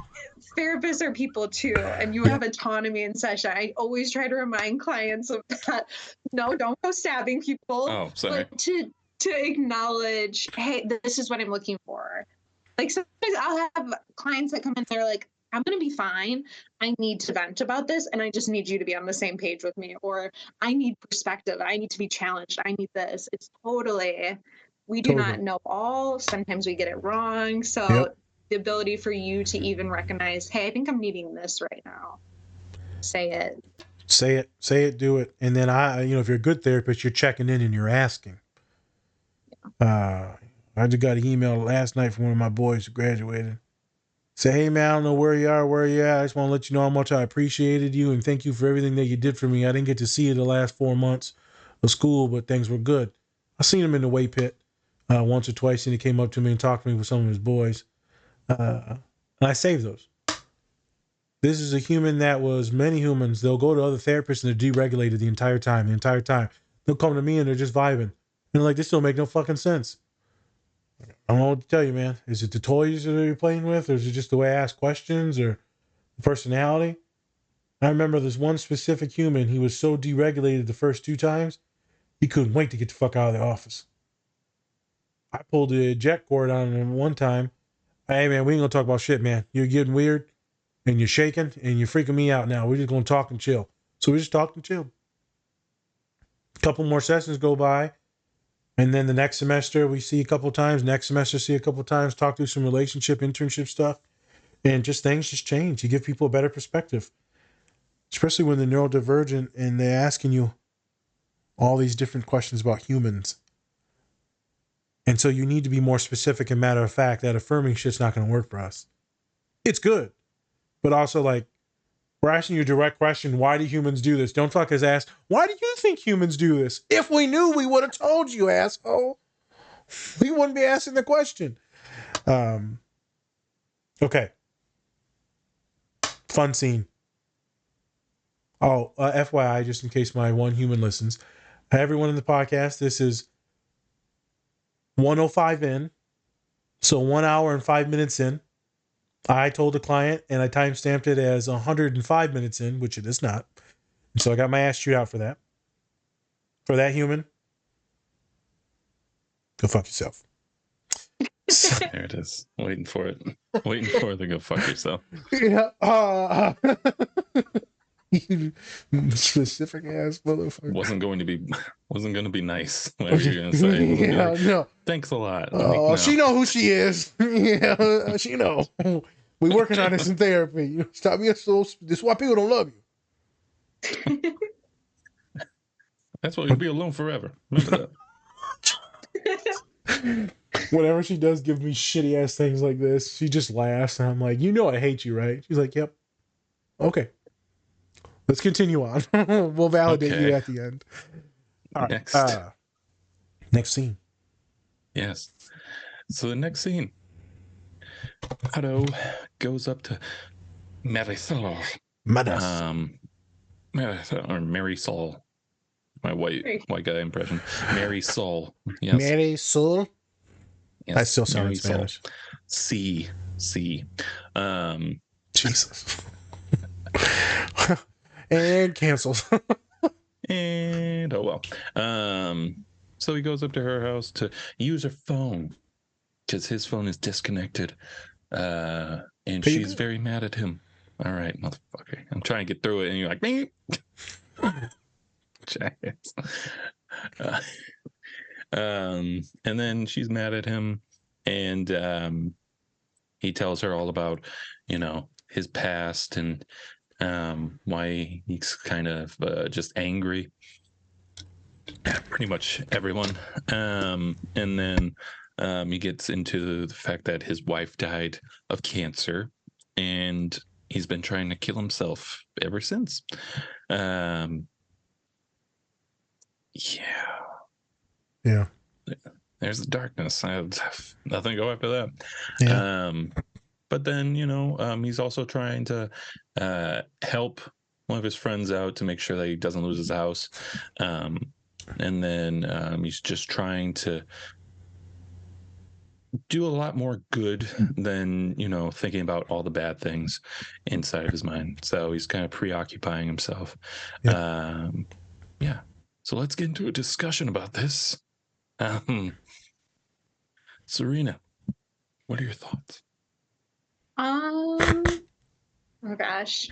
therapists are people too, and you have autonomy in session. I always try to remind clients of that. No, don't go stabbing people. Oh, sorry. But to acknowledge, hey, this is what I'm looking for. Like sometimes I'll have clients that come in, they're like, I'm going to be fine. I need to vent about this, and I just need you to be on the same page with me. Or I need perspective. I need to be challenged. I need this. It's totally, we do not know all. Sometimes we get it wrong. So the ability for you to even recognize, hey, I think I'm needing this right now. Say it. Say it, do it. And then if you're a good therapist, you're checking in and you're asking. Yeah. I just got an email last night from one of my boys who graduated. Say, hey, man, I don't know where you are, where you at. I just want to let you know how much I appreciated you and thank you for everything that you did for me. I didn't get to see you the last 4 months of school, but things were good. I seen him in the weight pit once or twice, and he came up to me and talked to me with some of his boys. And I saved those. This is a human that was many humans. They'll go to other therapists and they're deregulated the entire time. They'll come to me and they're just vibing. And like, this don't make no fucking sense. I don't know what to tell you, man. Is it the toys that you're playing with, or is it just the way I ask questions, or the personality? I remember this one specific human. He was so deregulated the first 2 times, he couldn't wait to get the fuck out of the office. I pulled the eject cord on him one time. Hey, man, we ain't gonna talk about shit, man. You're getting weird, and you're shaking, and you're freaking me out now. We're just gonna talk and chill. So we just talked and chilled. A couple more sessions go by. And then the next semester, we see a couple times. Next semester, see a couple times. Talk through some relationship, internship stuff. And just things just change. You give people a better perspective. Especially when they're neurodivergent and they're asking you all these different questions about humans. And so you need to be more specific and matter of fact. That affirming shit's not going to work for us. It's good. But also, like, we're asking you a direct question. Why do humans do this? Don't fuck us ask, why do you think humans do this? If we knew, we would have told you, asshole. We wouldn't be asking the question. Okay. Fun scene. Oh, FYI, just in case my one human listens. Hi, everyone in the podcast. This is 1:05 in. So 1 hour and 5 minutes in. I told the client, and I timestamped it as 105 minutes in, which it is not. And so I got my ass chewed out for that. For that human, go fuck yourself. There it is. Waiting for it. Waiting for it to go fuck yourself. Yeah. You specific ass motherfucker. Wasn't going to be nice. Whatever you're gonna say. Yeah, like, no. Thanks a lot. Oh, Like, no. she know who she is. Yeah, she know. We working on this in therapy. Stop being so. This is why people don't love you. That's why you'll be alone forever. Remember that. Whenever she does give me shitty ass things like this, she just laughs, and I'm like, "You know I hate you, right?" She's like, "Yep." Okay. Let's continue on. We'll validate you at the end. All right. Next scene. Yes. So the next scene, Otto goes up to Marisol. Marisol. My white guy impression. Marisol. Yes. Marisol. Yes. I still sound in Spanish. C. Jesus. And cancels. And oh well. So he goes up to her house to use her phone because his phone is disconnected. And she's very mad at him. All right, motherfucker. I'm trying to get through it, and you're like, me. And then she's mad at him, and he tells her all about, his past and why he's kind of just angry at pretty much everyone. And then he gets into the fact that his wife died of cancer, and he's been trying to kill himself ever since. Yeah. There's the darkness. I have nothing to go after that. Yeah. But then, he's also trying to help one of his friends out to make sure that he doesn't lose his house. And then he's just trying to do a lot more good than, thinking about all the bad things inside of his mind. So he's kind of preoccupying himself. Yeah. So let's get into a discussion about this. Serena, what are your thoughts? Oh gosh.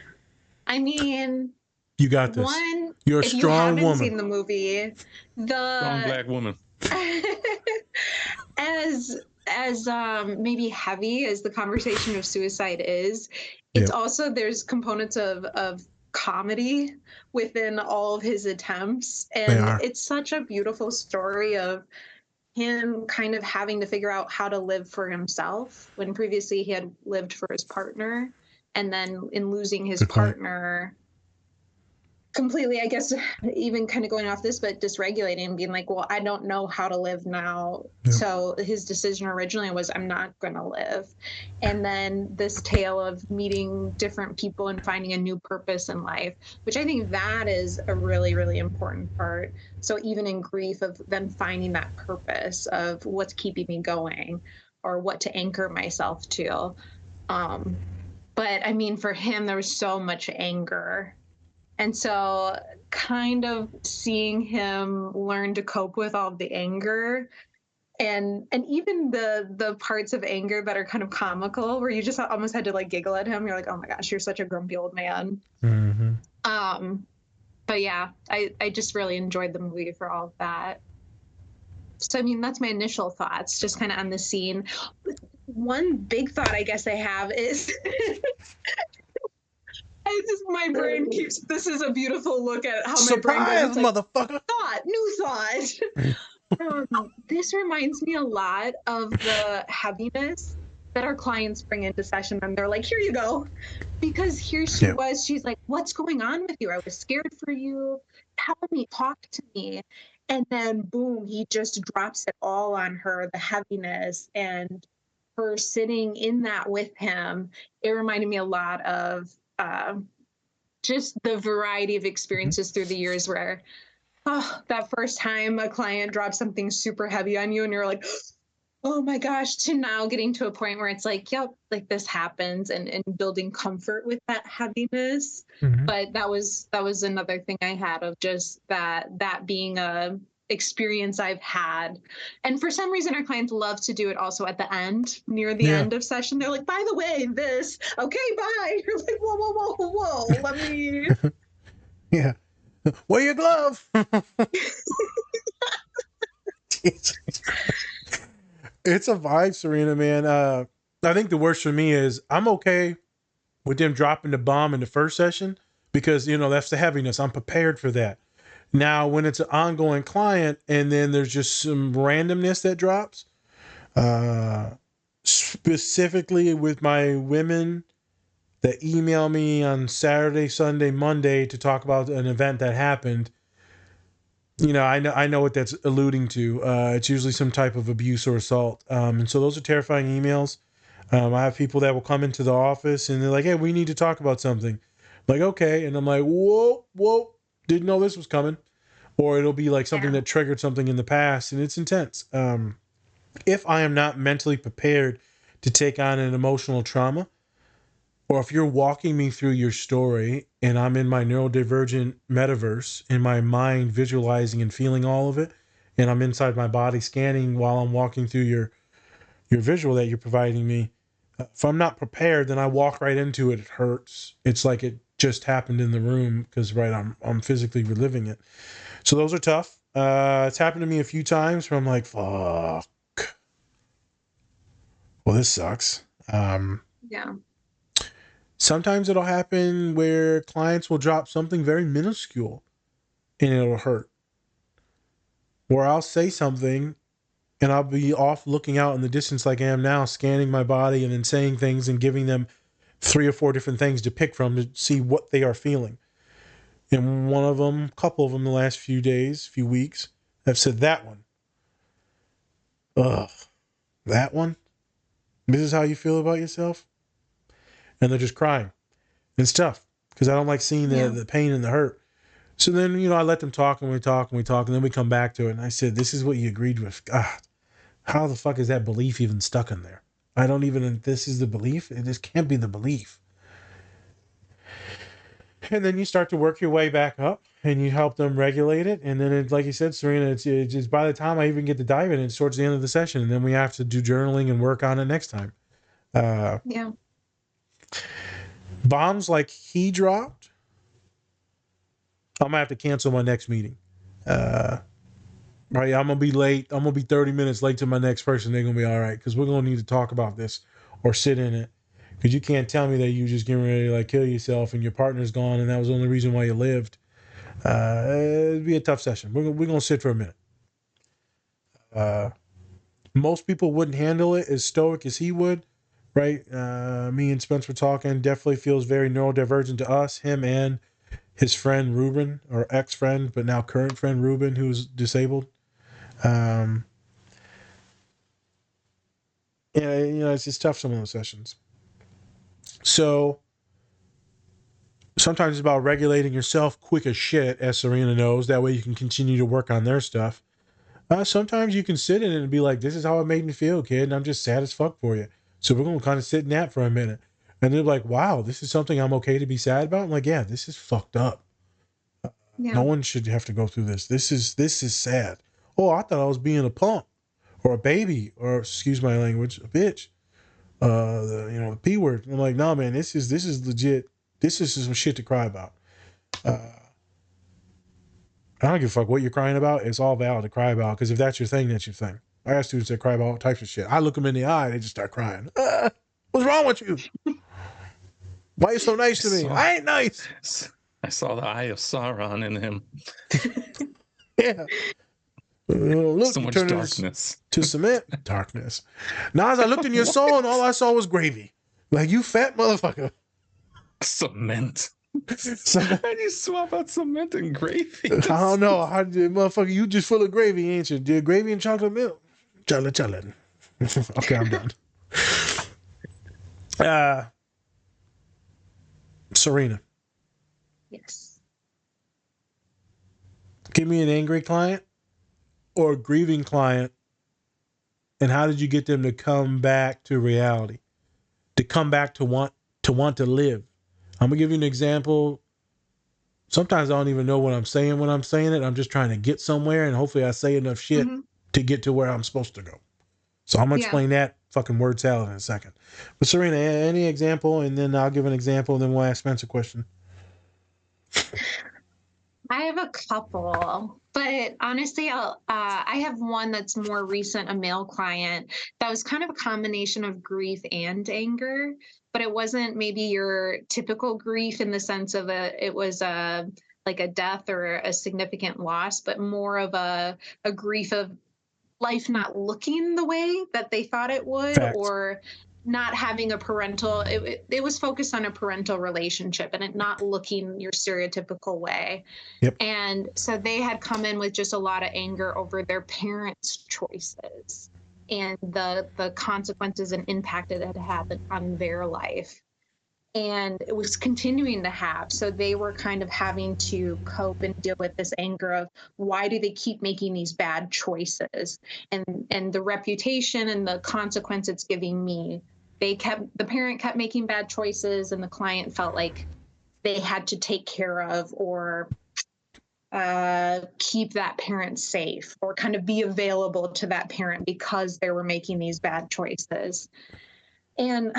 I mean, you got this. One, you're a if strong you haven't woman. seen the movie, Strong black woman. as maybe heavy as the conversation of suicide is, it's also, there's components of comedy within all of his attempts, and it's such a beautiful story of him kind of having to figure out how to live for himself when previously he had lived for his partner, and then in losing his partner, completely, I guess, even kind of going off this, but dysregulating and being like, well, I don't know how to live now. Yeah. So his decision originally was, I'm not going to live. And then this tale of meeting different people and finding a new purpose in life, which I think that is a really, really important part. So even in grief, of then finding that purpose of what's keeping me going or what to anchor myself to. But I mean, for him, there was so much anger. And so kind of seeing him learn to cope with all of the anger and even the parts of anger that are kind of comical, where you just almost had to like giggle at him. You're like, oh my gosh, you're such a grumpy old man. But yeah, I just really enjoyed the movie for all of that. So I mean, that's my initial thoughts, just kind of on the scene. One big thought I guess I have is my brain keeps, this is a beautiful look at how my brain goes. Surprise, motherfucker. New thought. This reminds me a lot of the heaviness that our clients bring into session, and they're like, here you go. Because here she was, she's like, what's going on with you? I was scared for you. Tell me, talk to me. And then boom, he just drops it all on her, the heaviness, and her sitting in that with him. It reminded me a lot of just the variety of experiences through the years where, that first time a client drops something super heavy on you and you're like, oh my gosh, to now getting to a point where it's like, yep, like this happens, and building comfort with that heaviness. But that was another thing I had of just that being a experience I've had. And for some reason our clients love to do it also at the end, near the end of session. They're like, by the way, this, okay, bye. You're like, whoa, let me wear your glove. It's a vibe, Serena, man. I think the worst for me is I'm okay with them dropping the bomb in the first session because, that's the heaviness. I'm prepared for that. Now, when it's an ongoing client and then there's just some randomness that drops, specifically with my women that email me on Saturday, Sunday, Monday to talk about an event that happened, I know what that's alluding to. It's usually some type of abuse or assault. And so those are terrifying emails. I have people that will come into the office and they're like, hey, we need to talk about something. I'm like, okay. And I'm like, whoa, didn't know this was coming. Or it'll be like something that triggered something in the past, and it's intense. If I am not mentally prepared to take on an emotional trauma, or if you're walking me through your story and I'm in my neurodivergent metaverse, in my mind visualizing and feeling all of it, and I'm inside my body scanning while I'm walking through your visual that you're providing me, if I'm not prepared, then I walk right into it. It hurts. It's like it just happened in the room because I'm physically reliving it. So those are tough. It's happened to me a few times where I'm like, fuck. Well, this sucks. Sometimes it'll happen where clients will drop something very minuscule and it'll hurt. Or I'll say something and I'll be off looking out in the distance like I am now, scanning my body and then saying things and giving them 3 or 4 different things to pick from to see what they are feeling. And one of them, a couple of them the last few weeks, have said that one. Ugh, that one? This is how you feel about yourself? And they're just crying. And it's tough because I don't like seeing the pain and the hurt. So then, I let them talk and we talk, and then we come back to it. And I said, this is what you agreed with. God, how the fuck is that belief even stuck in there? This is the belief? This can't be the belief. And then you start to work your way back up and you help them regulate it. And then, like you said, Serena, it's by the time I even get to dive in, it's towards the end of the session. And then we have to do journaling and work on it next time. Bombs like he dropped, I'm going to have to cancel my next meeting. Right, I'm going to be late. I'm going to be 30 minutes late to my next person. They're going to be all right because we're going to need to talk about this or sit in it. Because you can't tell me that you just getting ready to like kill yourself and your partner's gone and that was the only reason why you lived. It'd be a tough session. We're going to sit for a minute. Most people wouldn't handle it as stoic as he would, right? Me and Spence were talking. Definitely feels very neurodivergent to us, him and his friend Ruben, or ex-friend, but now current friend Ruben, who's disabled. Yeah, it's just tough, some of those sessions. So sometimes it's about regulating yourself quick as shit, as Serena knows. That way you can continue to work on their stuff. Sometimes you can sit in it and be like, this is how it made me feel, kid, and I'm just sad as fuck for you. So we're going to kind of sit in that for a minute. And they're like, wow, this is something I'm okay to be sad about? I'm like, yeah, this is fucked up. Yeah. No one should have to go through this. This is sad. Oh, I thought I was being a punk or a baby or, excuse my language, a bitch. The P word. I'm like, no, man, this is legit. This is some shit to cry about. I don't give a fuck what you're crying about. It's all valid to cry about, because if that's your thing, that's your thing. I got students that cry about all types of shit. I look them in the eye and they just start crying. What's wrong with you? Why are you so nice to me? I ain't nice. I saw the eye of Sauron in him. Yeah. Look, So you much turned darkness. to cement. Darkness. Now, as I looked in your soul, and all I saw was gravy. Like, you fat motherfucker. Cement. So, How do you swap out cement and gravy? I don't know. Motherfucker, you just full of gravy, ain't you? Did gravy and chocolate milk? Chocolate. Okay, I'm done. Serena, Yes. give me an angry client or a grieving client, and how did you get them to come back to reality, to come back to want to live? I'm gonna give you an example. Sometimes I don't even know what I'm saying when I'm saying it. I'm just trying to get somewhere, and hopefully I say enough shit to get to where I'm supposed to go. So I'm gonna explain that fucking word salad in a second. But Serena, any example, and then I'll give an example, and then we'll ask Spence a question. I have a couple, but honestly, I have one that's more recent, a male client that was kind of a combination of grief and anger, but it wasn't maybe your typical grief in the sense of it was like a death or a significant loss, but more of a grief of life not looking the way that they thought it would. Facts. Or not having a parental, it was focused on a parental relationship and it not looking your stereotypical way. Yep. And so they had come in with just a lot of anger over their parents' choices and the consequences and impact it had had on their life. And it was continuing to have. So they were kind of having to cope and deal with this anger of, why do they keep making these bad choices? And the reputation and the consequence it's giving me. The parent kept making bad choices, and the client felt like they had to take care of or keep that parent safe or kind of be available to that parent because they were making these bad choices. And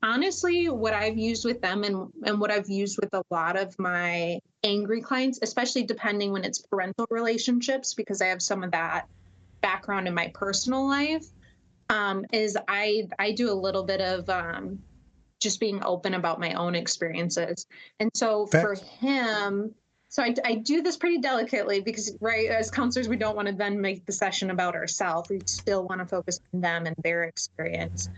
honestly, what I've used with them and what I've used with a lot of my angry clients, especially depending when it's parental relationships, because I have some of that background in my personal life, is I do a little bit of just being open about my own experiences. And so for him, so I do this pretty delicately because, right, as counselors, we don't want to then make the session about ourselves. We still want to focus on them and their experience.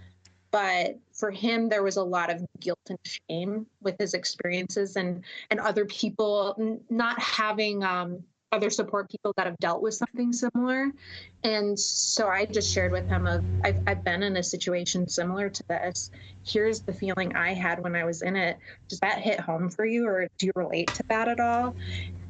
But for him, there was a lot of guilt and shame with his experiences and other people not having other support people that have dealt with something similar. And so I just shared with him I've been in a situation similar to this. Here's the feeling I had when I was in it. Does that hit home for you, or do you relate to that at all?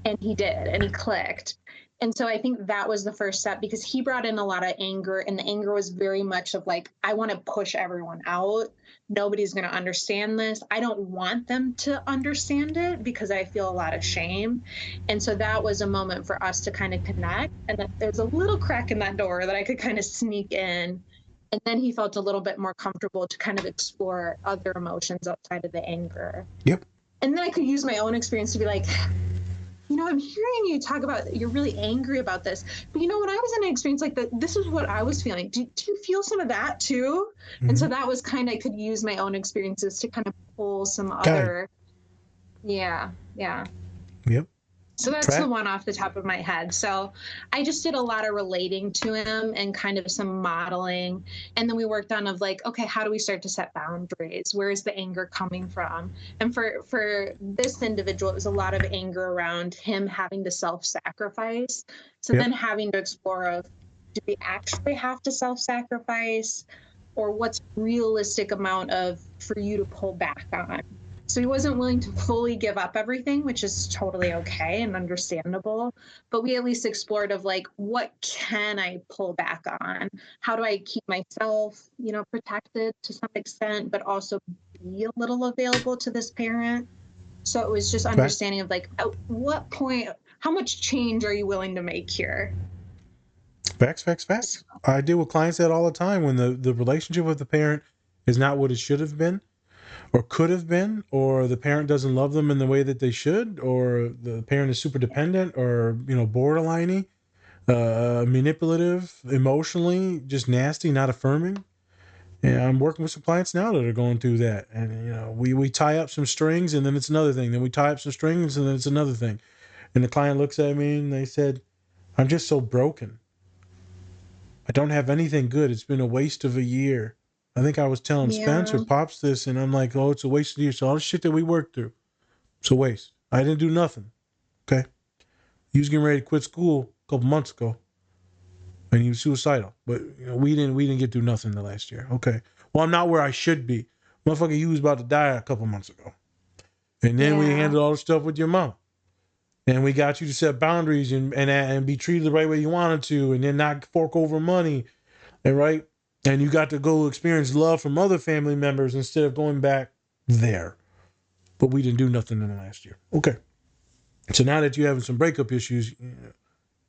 And he did, and he clicked. And so I think that was the first step, because he brought in a lot of anger, and the anger was very much of like, I want to push everyone out. Nobody's going to understand this. I don't want them to understand it because I feel a lot of shame. And so that was a moment for us to kind of connect. And that there's a little crack in that door that I could kind of sneak in. And then he felt a little bit more comfortable to kind of explore other emotions outside of the anger. Yep. And then I could use my own experience to be like, I'm hearing you talk about you're really angry about this, but when I was in an experience like that, this is what I was feeling. Do you feel some of that too? Mm-hmm. And so that was kind of, I could use my own experiences to kind of pull some other, yeah. Yep. So that's the one off the top of my head. So I just did a lot of relating to him and kind of some modeling. And then we worked on of like, okay, how do we start to set boundaries? Where is the anger coming from? And for this individual, it was a lot of anger around him having to self-sacrifice. So then having to explore of, do we actually have to self-sacrifice? Or what's realistic amount of for you to pull back on? So he wasn't willing to fully give up everything, which is totally okay and understandable. But we at least explored of like, what can I pull back on? How do I keep myself, protected to some extent, but also be a little available to this parent? So it was just understanding of like, at what point, how much change are you willing to make here? Facts. I deal with clients that all the time when the relationship with the parent is not what it should have been or could have been, or the parent doesn't love them in the way that they should, or the parent is super dependent or, borderliney, manipulative, emotionally, just nasty, not affirming. And I'm working with some clients now that are going through that. And, we tie up some strings and then it's another thing. Then we tie up some strings and then it's another thing. And the client looks at me and they said, I'm just so broken. I don't have anything good. It's been a waste of a year. I think I was telling Spencer, Pops this, and I'm like, oh, it's a waste of a year. So all the shit that we worked through, it's a waste. I didn't do nothing. Okay. He was getting ready to quit school a couple months ago. And he was suicidal. But we didn't get through nothing the last year. Okay. Well, I'm not where I should be. Motherfucker, he was about to die a couple months ago. And then we handled all the stuff with your mom. And we got you to set boundaries and be treated the right way you wanted to, and then not fork over money. And right? And you got to go experience love from other family members instead of going back there. But we didn't do nothing in the last year. Okay. So now that you're having some breakup issues,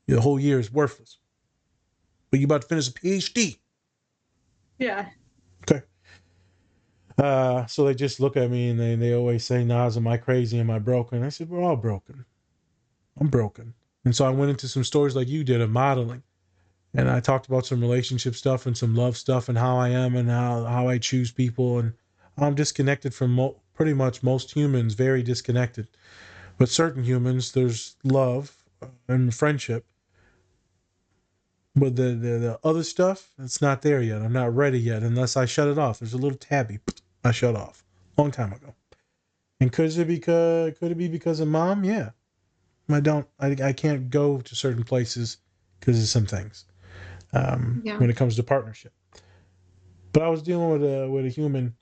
the whole year is worthless. But you're about to finish a PhD. Yeah. Okay. So they just look at me and they always say, Nas, am I crazy? Am I broken? I said, we're all broken. I'm broken. And so I went into some stories like you did of modeling. And I talked about some relationship stuff and some love stuff and how I am and how I choose people. And I'm disconnected from pretty much most humans, very disconnected. But certain humans, there's love and friendship. But the other stuff, it's not there yet. I'm not ready yet unless I shut it off. There's a little tabby I shut off a long time ago. And could it be because of mom? Yeah. I can't go to certain places because of some things. When it comes to partnership. But I was dealing with a human,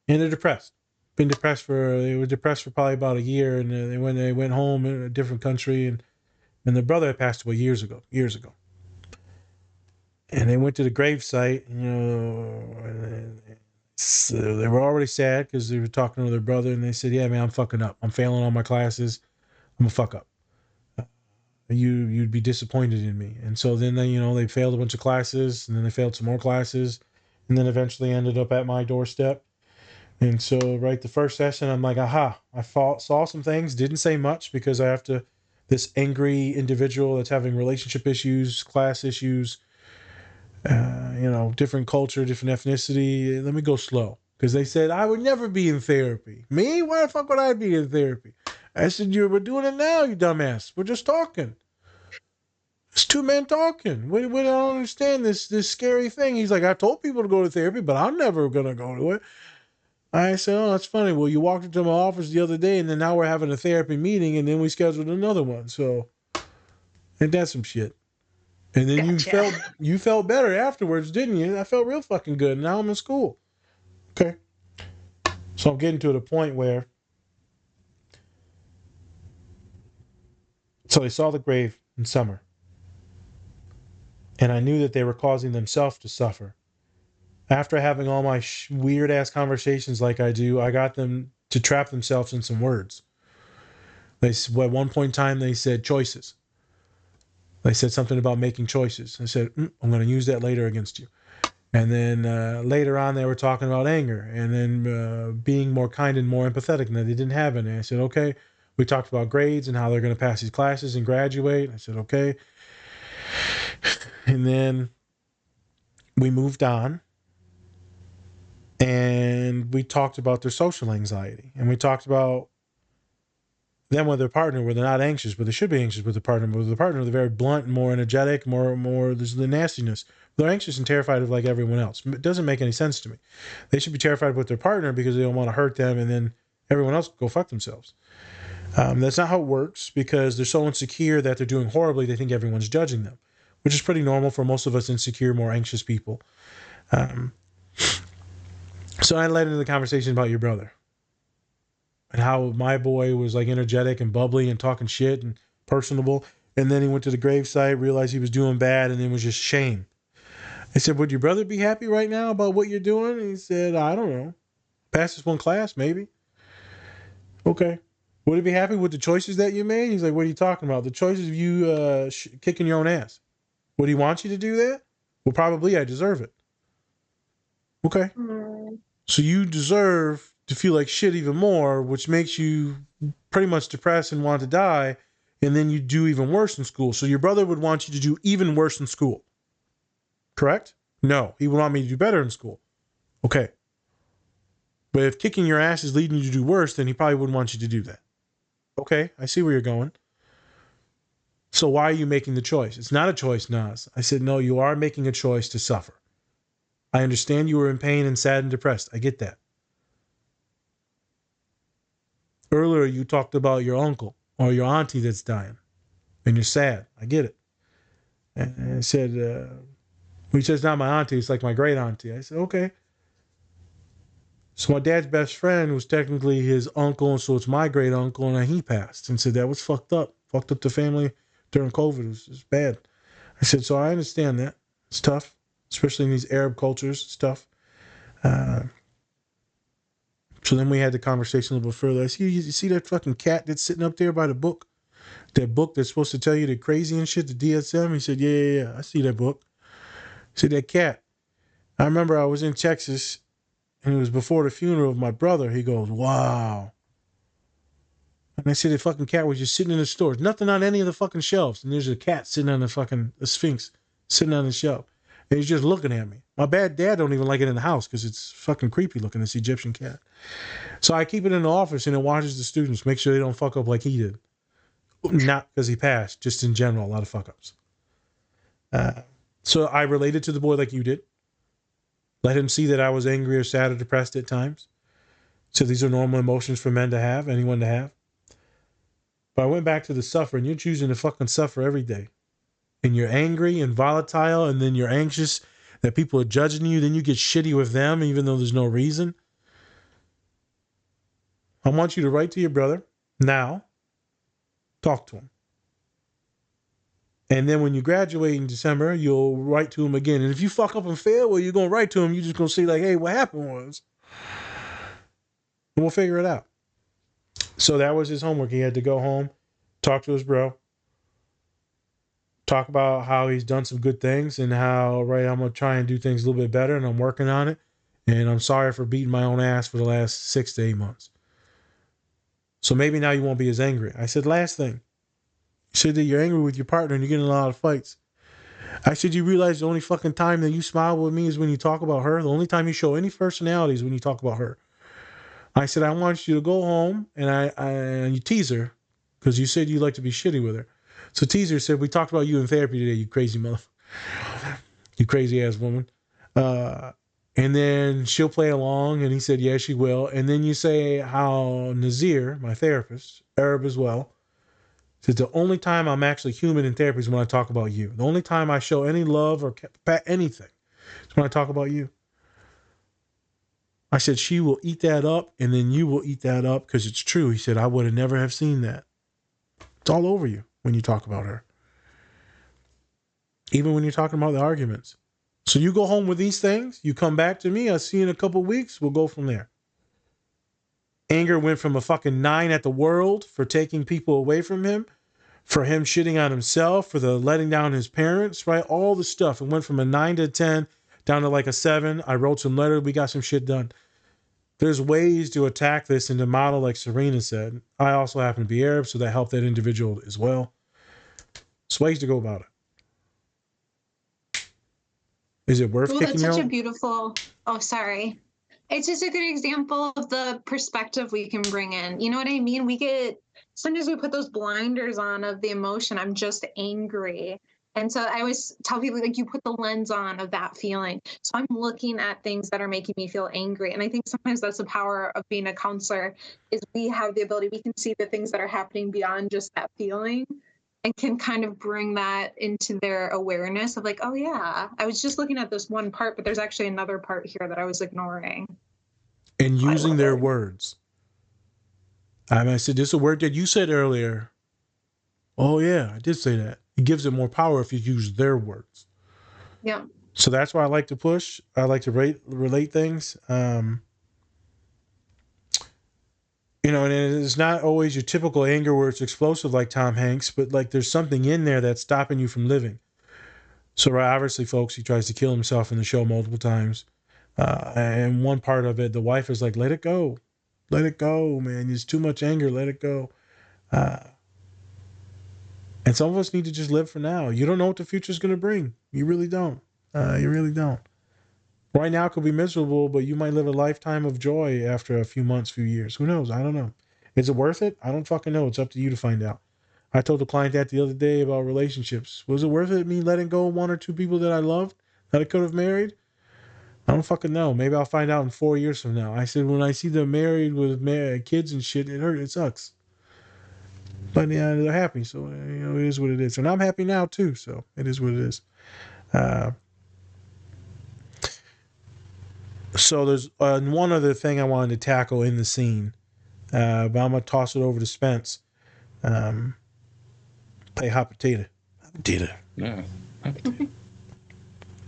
and they're depressed. They were depressed for probably about a year, and they went home in a different country, and their brother had passed away years ago. And they went to the gravesite, so they were already sad because they were talking to their brother, and they said, "Yeah, man, I'm fucking up. I'm failing all my classes. I'm a fuck up. You'd be disappointed in me." And so then they failed a bunch of classes, and then they failed some more classes, and then eventually ended up at my doorstep. And so the first session, I'm like, aha, I saw some things, didn't say much because I have to, this angry individual that's having relationship issues, class issues, different culture, different ethnicity. Let me go slow. Because they said, I would never be in therapy. Me? Why the fuck would I be in therapy? I said, we're doing it now, you dumbass. We're just talking. It's two men talking. We don't understand this scary thing. He's like, I told people to go to therapy, but I'm never going to go to it. I said, oh, that's funny. Well, you walked into my office the other day, and then now we're having a therapy meeting, and then we scheduled another one. So, ain't that some shit? And then you felt better afterwards, didn't you? I felt real fucking good. Now I'm in school. Okay. So I'm getting to the point where, so they saw the grave in summer. And I knew that they were causing themselves to suffer. After having all my weird ass conversations like I do, I got them to trap themselves in some words. At one point in time, they said choices. They said something about making choices. I said, I'm going to use that later against you. And then later on, they were talking about anger and then being more kind and more empathetic. And they didn't have any. I said, okay. We talked about grades and how they're going to pass these classes and graduate. I said, okay. And then we moved on. And we talked about their social anxiety. And we talked about Then with their partner, where they're not anxious, but they should be anxious with their partner. But with their partner, they're very blunt, more energetic, more. There's the nastiness. They're anxious and terrified of like everyone else. It doesn't make any sense to me. They should be terrified with their partner because they don't want to hurt them, and then everyone else go fuck themselves. That's not how it works because they're so insecure that they're doing horribly. They think everyone's judging them, which is pretty normal for most of us insecure, more anxious people. So I led into the conversation about your brother and how my boy was like energetic and bubbly and talking shit and personable. And then he went to the gravesite, realized he was doing bad, and then was just shame. I said, would your brother be happy right now about what you're doing? And he said, I don't know. Pass this one class, maybe. Okay. Would he be happy with the choices that you made? He's like, what are you talking about? The choices of you kicking your own ass. Would he want you to do that? Well, probably I deserve it. Okay. So you deserve to feel like shit even more, which makes you pretty much depressed and want to die, and then you do even worse in school. So your brother would want you to do even worse in school. Correct? No, he would want me to do better in school. Okay. But if kicking your ass is leading you to do worse, then he probably wouldn't want you to do that. Okay, I see where you're going. So why are you making the choice? It's not a choice, Nas. I said, no, you are making a choice to suffer. I understand you were in pain and sad and depressed. I get that. Earlier, you talked about your uncle or your auntie that's dying, and you're sad. I get it. And I said, he says, not my auntie, it's like my great auntie. I said, okay. So my dad's best friend was technically his uncle, and so it's my great uncle, and then he passed. And said that was fucked up. Fucked up the family during COVID. It was bad. I said, so I understand that. It's tough, especially in these Arab cultures. It's tough. So then we had the conversation a little bit further. I see, you see that fucking cat that's sitting up there by the book? That book that's supposed to tell you the crazy and shit, the DSM? He said, yeah. I see that book. I said, that cat. I remember I was in Texas, and it was before the funeral of my brother. He goes, wow. And I said, the fucking cat was just sitting in the store. Nothing on any of the fucking shelves. And there's a cat sitting on the Sphinx, sitting on the shelf. And he's just looking at me. My bad dad don't even like it in the house because it's fucking creepy looking, this Egyptian cat. So I keep it in the office and it watches the students, make sure they don't fuck up like he did. Not because he passed, just in general, a lot of fuck ups. So I related to the boy like you did. Let him see that I was angry or sad or depressed at times. So these are normal emotions for men to have, anyone to have. But I went back to the suffering. You're choosing to fucking suffer every day. And you're angry and volatile, and then you're anxious that people are judging you. Then you get shitty with them, even though there's no reason. I want you to write to your brother now. Talk to him. And then when you graduate in December, you'll write to him again. And if you fuck up and fail, well, you're going to write to him. You're just going to say like, hey, what happened was. And we'll figure it out. So that was his homework. He had to go home, talk to his bro, talk about how he's done some good things and how, right, I'm going to try and do things a little bit better and I'm working on it. And I'm sorry for beating my own ass for the last 6 to 8 months. So maybe now you won't be as angry. I said, last thing. You said that you're angry with your partner and you're getting in a lot of fights. I said, you realize the only fucking time that you smile with me is when you talk about her. The only time you show any personality is when you talk about her. I said, I want you to go home and you tease her because you said you like to be shitty with her. So teaser said, we talked about you in therapy today, you crazy motherfucker. You crazy ass woman. And then she'll play along. And he said, yeah, she will. And then you say how Nazir, my therapist, Arab as well, said the only time I'm actually human in therapy is when I talk about you. The only time I show any love or anything is when I talk about you. I said, she will eat that up and then you will eat that up because it's true. He said, I would have never have seen that. It's all over you when you talk about her. Even when you're talking about the arguments. So you go home with these things. You come back to me. I'll see you in a couple of weeks. We'll go from there. Anger went from a fucking 9 at the world for taking people away from him, for him shitting on himself, for the letting down his parents, right? All the stuff. It went from a 9 to a 10 down to like a 7. I wrote some letters. We got some shit done. There's ways to attack this and to model like Serena said. I also happen to be Arab, so that helped that individual as well. There's ways to go about it. Is it worth kicking That's your such own? a beautiful, oh, sorry. It's just a good example of the perspective we can bring in. You know what I mean? We get sometimes we put those blinders on of the emotion. I'm just angry. And so I always tell people, like, you put the lens on of that feeling. So I'm looking at things that are making me feel angry. And I think sometimes that's the power of being a counselor, is we have the ability, we can see the things that are happening beyond just that feeling and can kind of bring that into their awareness of like, oh yeah, I was just looking at this one part, but there's actually another part here that I was ignoring. And using their words. I said, this is a word that you said earlier. Oh, yeah, I did say that. It gives it more power if you use their words. Yeah. So that's why I like to push. I like to relate things. And it's not always your typical anger where it's explosive like Tom Hanks, but like there's something in there that's stopping you from living. So obviously, folks, he tries to kill himself in the show multiple times. And one part of it, the wife is like, let it go. Let it go, man. There's too much anger. Let it go. And some of us need to just live for now. You don't know what the future is going to bring. You really don't. You really don't. Right now it could be miserable, but you might live a lifetime of joy after a few months, few years. Who knows? I don't know. Is it worth it? I don't fucking know. It's up to you to find out. I told the client that the other day about relationships. Was it worth it, me letting go of one or two people that I loved that I could have married? I don't fucking know. Maybe I'll find out in 4 years from now. I said, when I see them married with kids and shit, it hurts. It sucks. But yeah, they're happy, so it is what it is. And I'm happy now too, so it is what it is. So there's one other thing I wanted to tackle in the scene, but I'm gonna toss it over to Spence. Play hot potato. Hot potato. Yeah. Hot potato.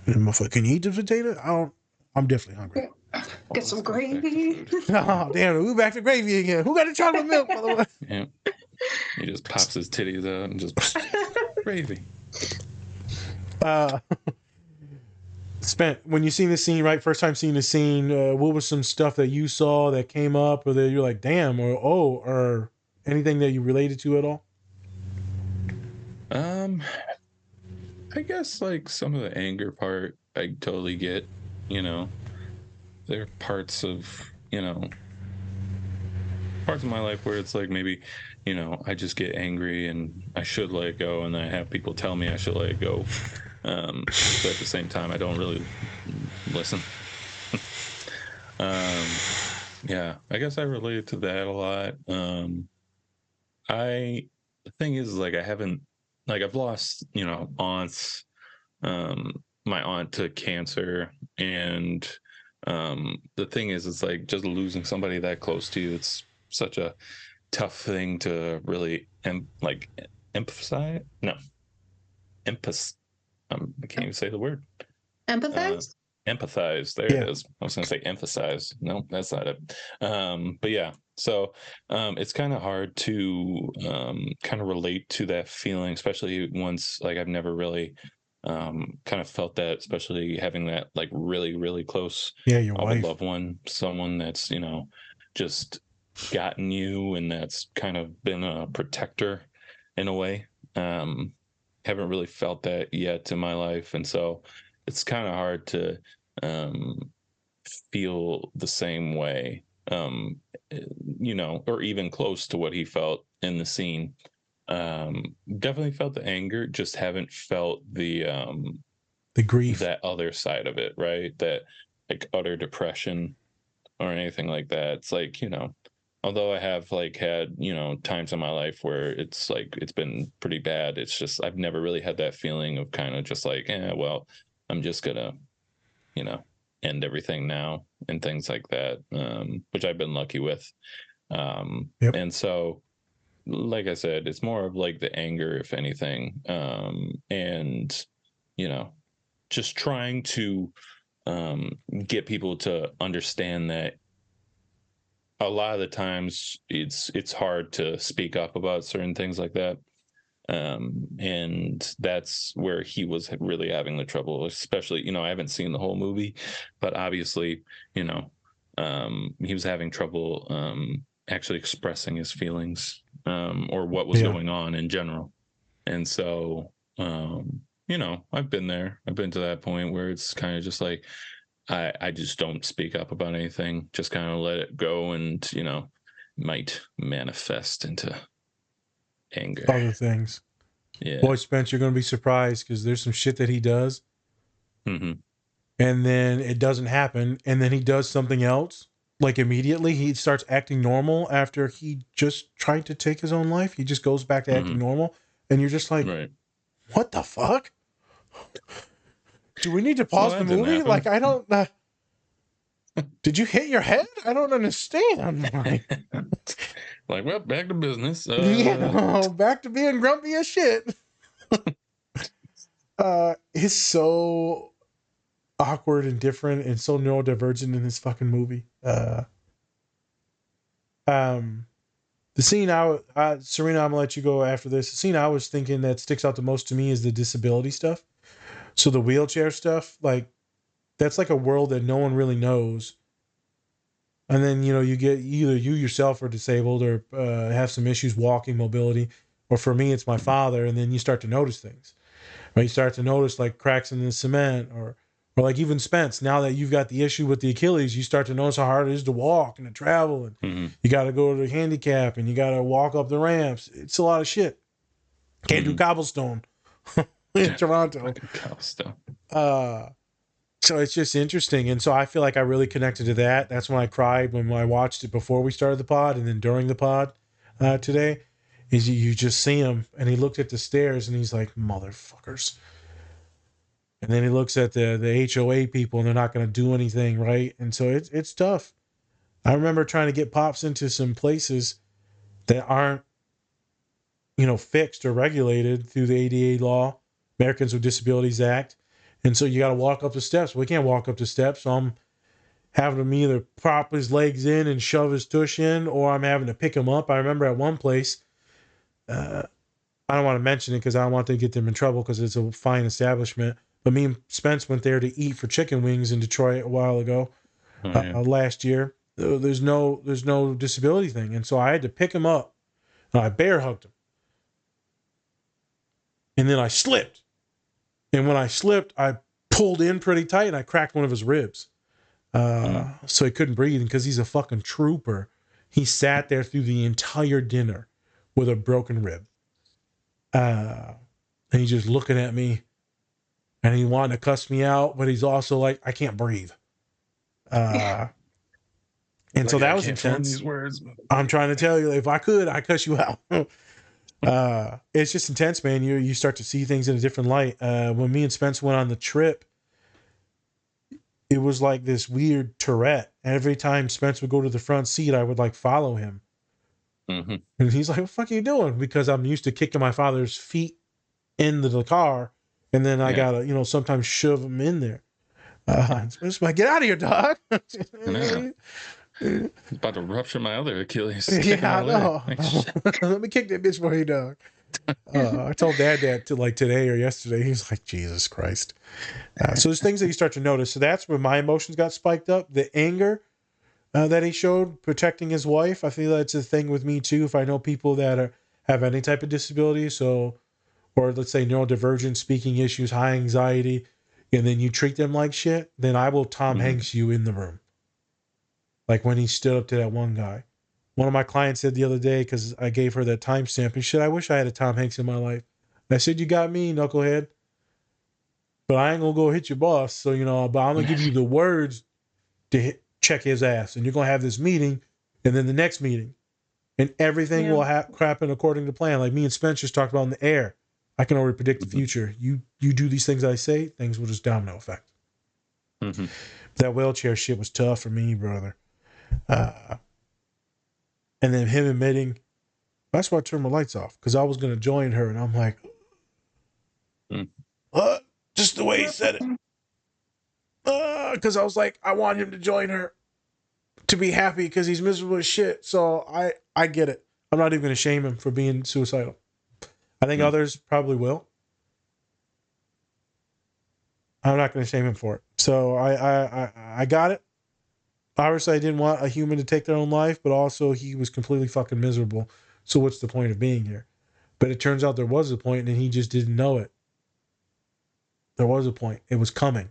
Motherfucker, can you eat the potato? I'm definitely hungry. Get some gravy. Oh, damn, we're back to gravy again. Who got the chocolate milk, by the way? Yeah. He just pops his titties out and just gravy. Spent, when you seen the scene, right? First time seeing the scene, what was some stuff that you saw that came up, or that you're like, damn, or anything that you related to at all? I guess like some of the anger part, I totally get. There are parts of my life where it's like maybe, I just get angry and I should let it go, and then I have people tell me I should let it go. But at the same time, I don't really listen. Yeah, I guess I related to that a lot. The thing is, like, I haven't, like, I've lost, aunts. My aunt to cancer, and the thing is, it's like just losing somebody that close to you. It's such a tough thing to really emphasize. No, I can't even say the word. Empathize? Empathize. There it is. I was going to say emphasize. No, that's not it. But yeah, so it's kind of hard to kind of relate to that feeling, especially once, like, I've never really kind of felt that, especially having that, like, really, really close your wife, loved one, someone that's, just gotten you, and that's kind of been a protector in a way. Haven't really felt that yet in my life, and so it's kind of hard to feel the same way, or even close to what he felt in the scene. Definitely felt the anger, just haven't felt the grief, that other side of it, right? That, like, utter depression or anything like that. It's like, although I have, like, had, times in my life where it's like it's been pretty bad, it's just I've never really had that feeling of kind of just like, well, I'm just gonna, end everything now and things like that, which I've been lucky with. And so, like I said, it's more of like the anger, if anything, and just trying to get people to understand that a lot of the times it's hard to speak up about certain things like that, and that's where he was really having the trouble. Especially, I haven't seen the whole movie, but obviously, he was having trouble actually expressing his feelings, or what was going on in general. And so, I've been there. I've been to that point where it's kind of just like, I just don't speak up about anything, just kind of let it go, and, might manifest into anger. other things. Yeah. Boy, Spence, you're going to be surprised because there's some shit that he does, Mm-hmm. and then it doesn't happen, and then he does something else. Like immediately, he starts acting normal after he just tried to take his own life. He just goes back to acting normal, and you're just like, Right. what the fuck? Do we need to Well, pause that the didn't movie? happen. Like, I don't. Did you hit your head? I don't understand. Like, well, back to business. Back to being grumpy as shit. It's so awkward and different and so neurodivergent in this fucking movie. The scene Serena, I'm gonna let you go after this. The scene I was thinking that sticks out the most to me is the disability stuff. So the wheelchair stuff, like that's like a world that no one really knows. And then, you get either you yourself are disabled or have some issues walking, mobility, or for me, it's my father. And then you start to notice things. Right? You start to notice like cracks in the cement or like even Spence. Now that you've got the issue with the Achilles, you start to notice how hard it is to walk and to travel. And you got to go to the handicap and you got to walk up the ramps. It's a lot of shit. Can't do cobblestone in Toronto. Cobblestone. So it's just interesting. And so I feel like I really connected to that. That's when I cried when I watched it before we started the pod and then during the pod today. Is you just see him and he looked at the stairs and he's like, motherfuckers. And then he looks at the HOA people and they're not going to do anything, right? And so it's tough. I remember trying to get Pops into some places that aren't, fixed or regulated through the ADA law, Americans with Disabilities Act. And so you got to walk up the steps. We can't walk up the steps. So I'm having him either prop his legs in and shove his tush in, or I'm having to pick him up. I remember at one place, I don't want to mention it because I don't want to get them in trouble because it's a fine establishment. But me and Spence went there to eat for chicken wings in Detroit a while ago, last year. There's no disability thing. And so I had to pick him up. And I bear hugged him. And then I slipped. And when I slipped, I pulled in pretty tight and I cracked one of his ribs. So he couldn't breathe. And because he's a fucking trooper, he sat there through the entire dinner with a broken rib. And he's just looking at me and he wanted to cuss me out, but he's also like, I can't breathe. And like, so that was intense. These words. I'm trying to tell you, if I could, I'd cuss you out. It's just intense, man. You start to see things in a different light. When me and Spence went on the trip, it was like this weird Tourette. Every time Spence would go to the front seat, I would like follow him. And he's like, what the fuck are you doing? Because I'm used to kicking my father's feet into the car. And then I gotta, sometimes shove him in there. Spence like, get out of here, dog. About to rupture my other Achilles. Yeah, I know. Let me kick that bitch for you, dog. I told Dad that today or yesterday. He's like, Jesus Christ. So there's things that you start to notice. So that's where my emotions got spiked up. The anger that he showed protecting his wife. I feel that's a thing with me too. If I know people that have any type of disability, or let's say neurodivergent, speaking issues, high anxiety, and then you treat them like shit, then I will Tom Hanks you in the room. Like when he stood up to that one guy. One of my clients said the other day, because I gave her that timestamp, he said, I wish I had a Tom Hanks in my life. And I said, you got me, knucklehead. But I ain't going to go hit your boss. So, but I'm going to give you the words to check his ass. And you're going to have this meeting and then the next meeting. And everything will happen according to plan. Like me and Spence just talked about in the air. I can already predict the future. You do these things I say, things will just domino effect. That wheelchair shit was tough for me, brother. And then him admitting, that's why I turned my lights off, because I was going to join her. And I'm like, what? Just the way he said it. Because I was like, I want him to join her to be happy because he's miserable as shit. So I get it. I'm not even going to shame him for being suicidal. I think others probably will. I'm not going to shame him for it. So I got it. Obviously, I didn't want a human to take their own life, but also he was completely fucking miserable. So what's the point of being here? But it turns out there was a point and he just didn't know it. There was a point. It was coming.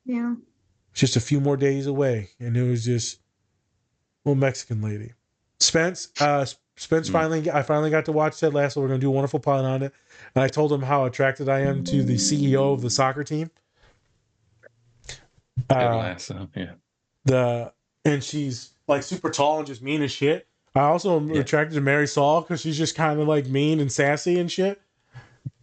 Yeah. It's just a few more days away. And it was just a little Mexican lady. Spence, I finally got to watch Ted Lasso. We're going to do a wonderful pilot on it. And I told him how attracted I am to the CEO of the soccer team. Ted Lasso, yeah. And she's like super tall and just mean as shit. I also am attracted to Mary Saul because she's just kind of like mean and sassy and shit.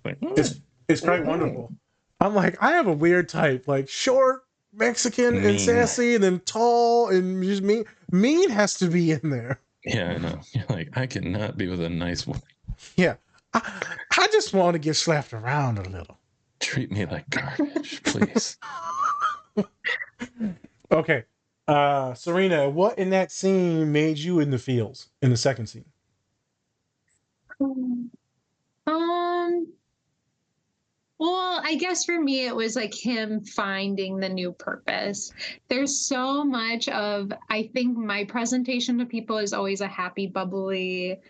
It's quite wonderful. I'm like, I have a weird type, like short, Mexican, and sassy, and then tall and just mean. Mean has to be in there. Yeah, I know. You're like, I cannot be with a nice woman. Yeah. I just want to get slapped around a little. Treat me like garbage, please. Okay. Serena, what in that scene made you in the feels in the second scene? Well, I guess for me, it was like him finding the new purpose. There's so much of, I think my presentation to people is always a happy, bubbly,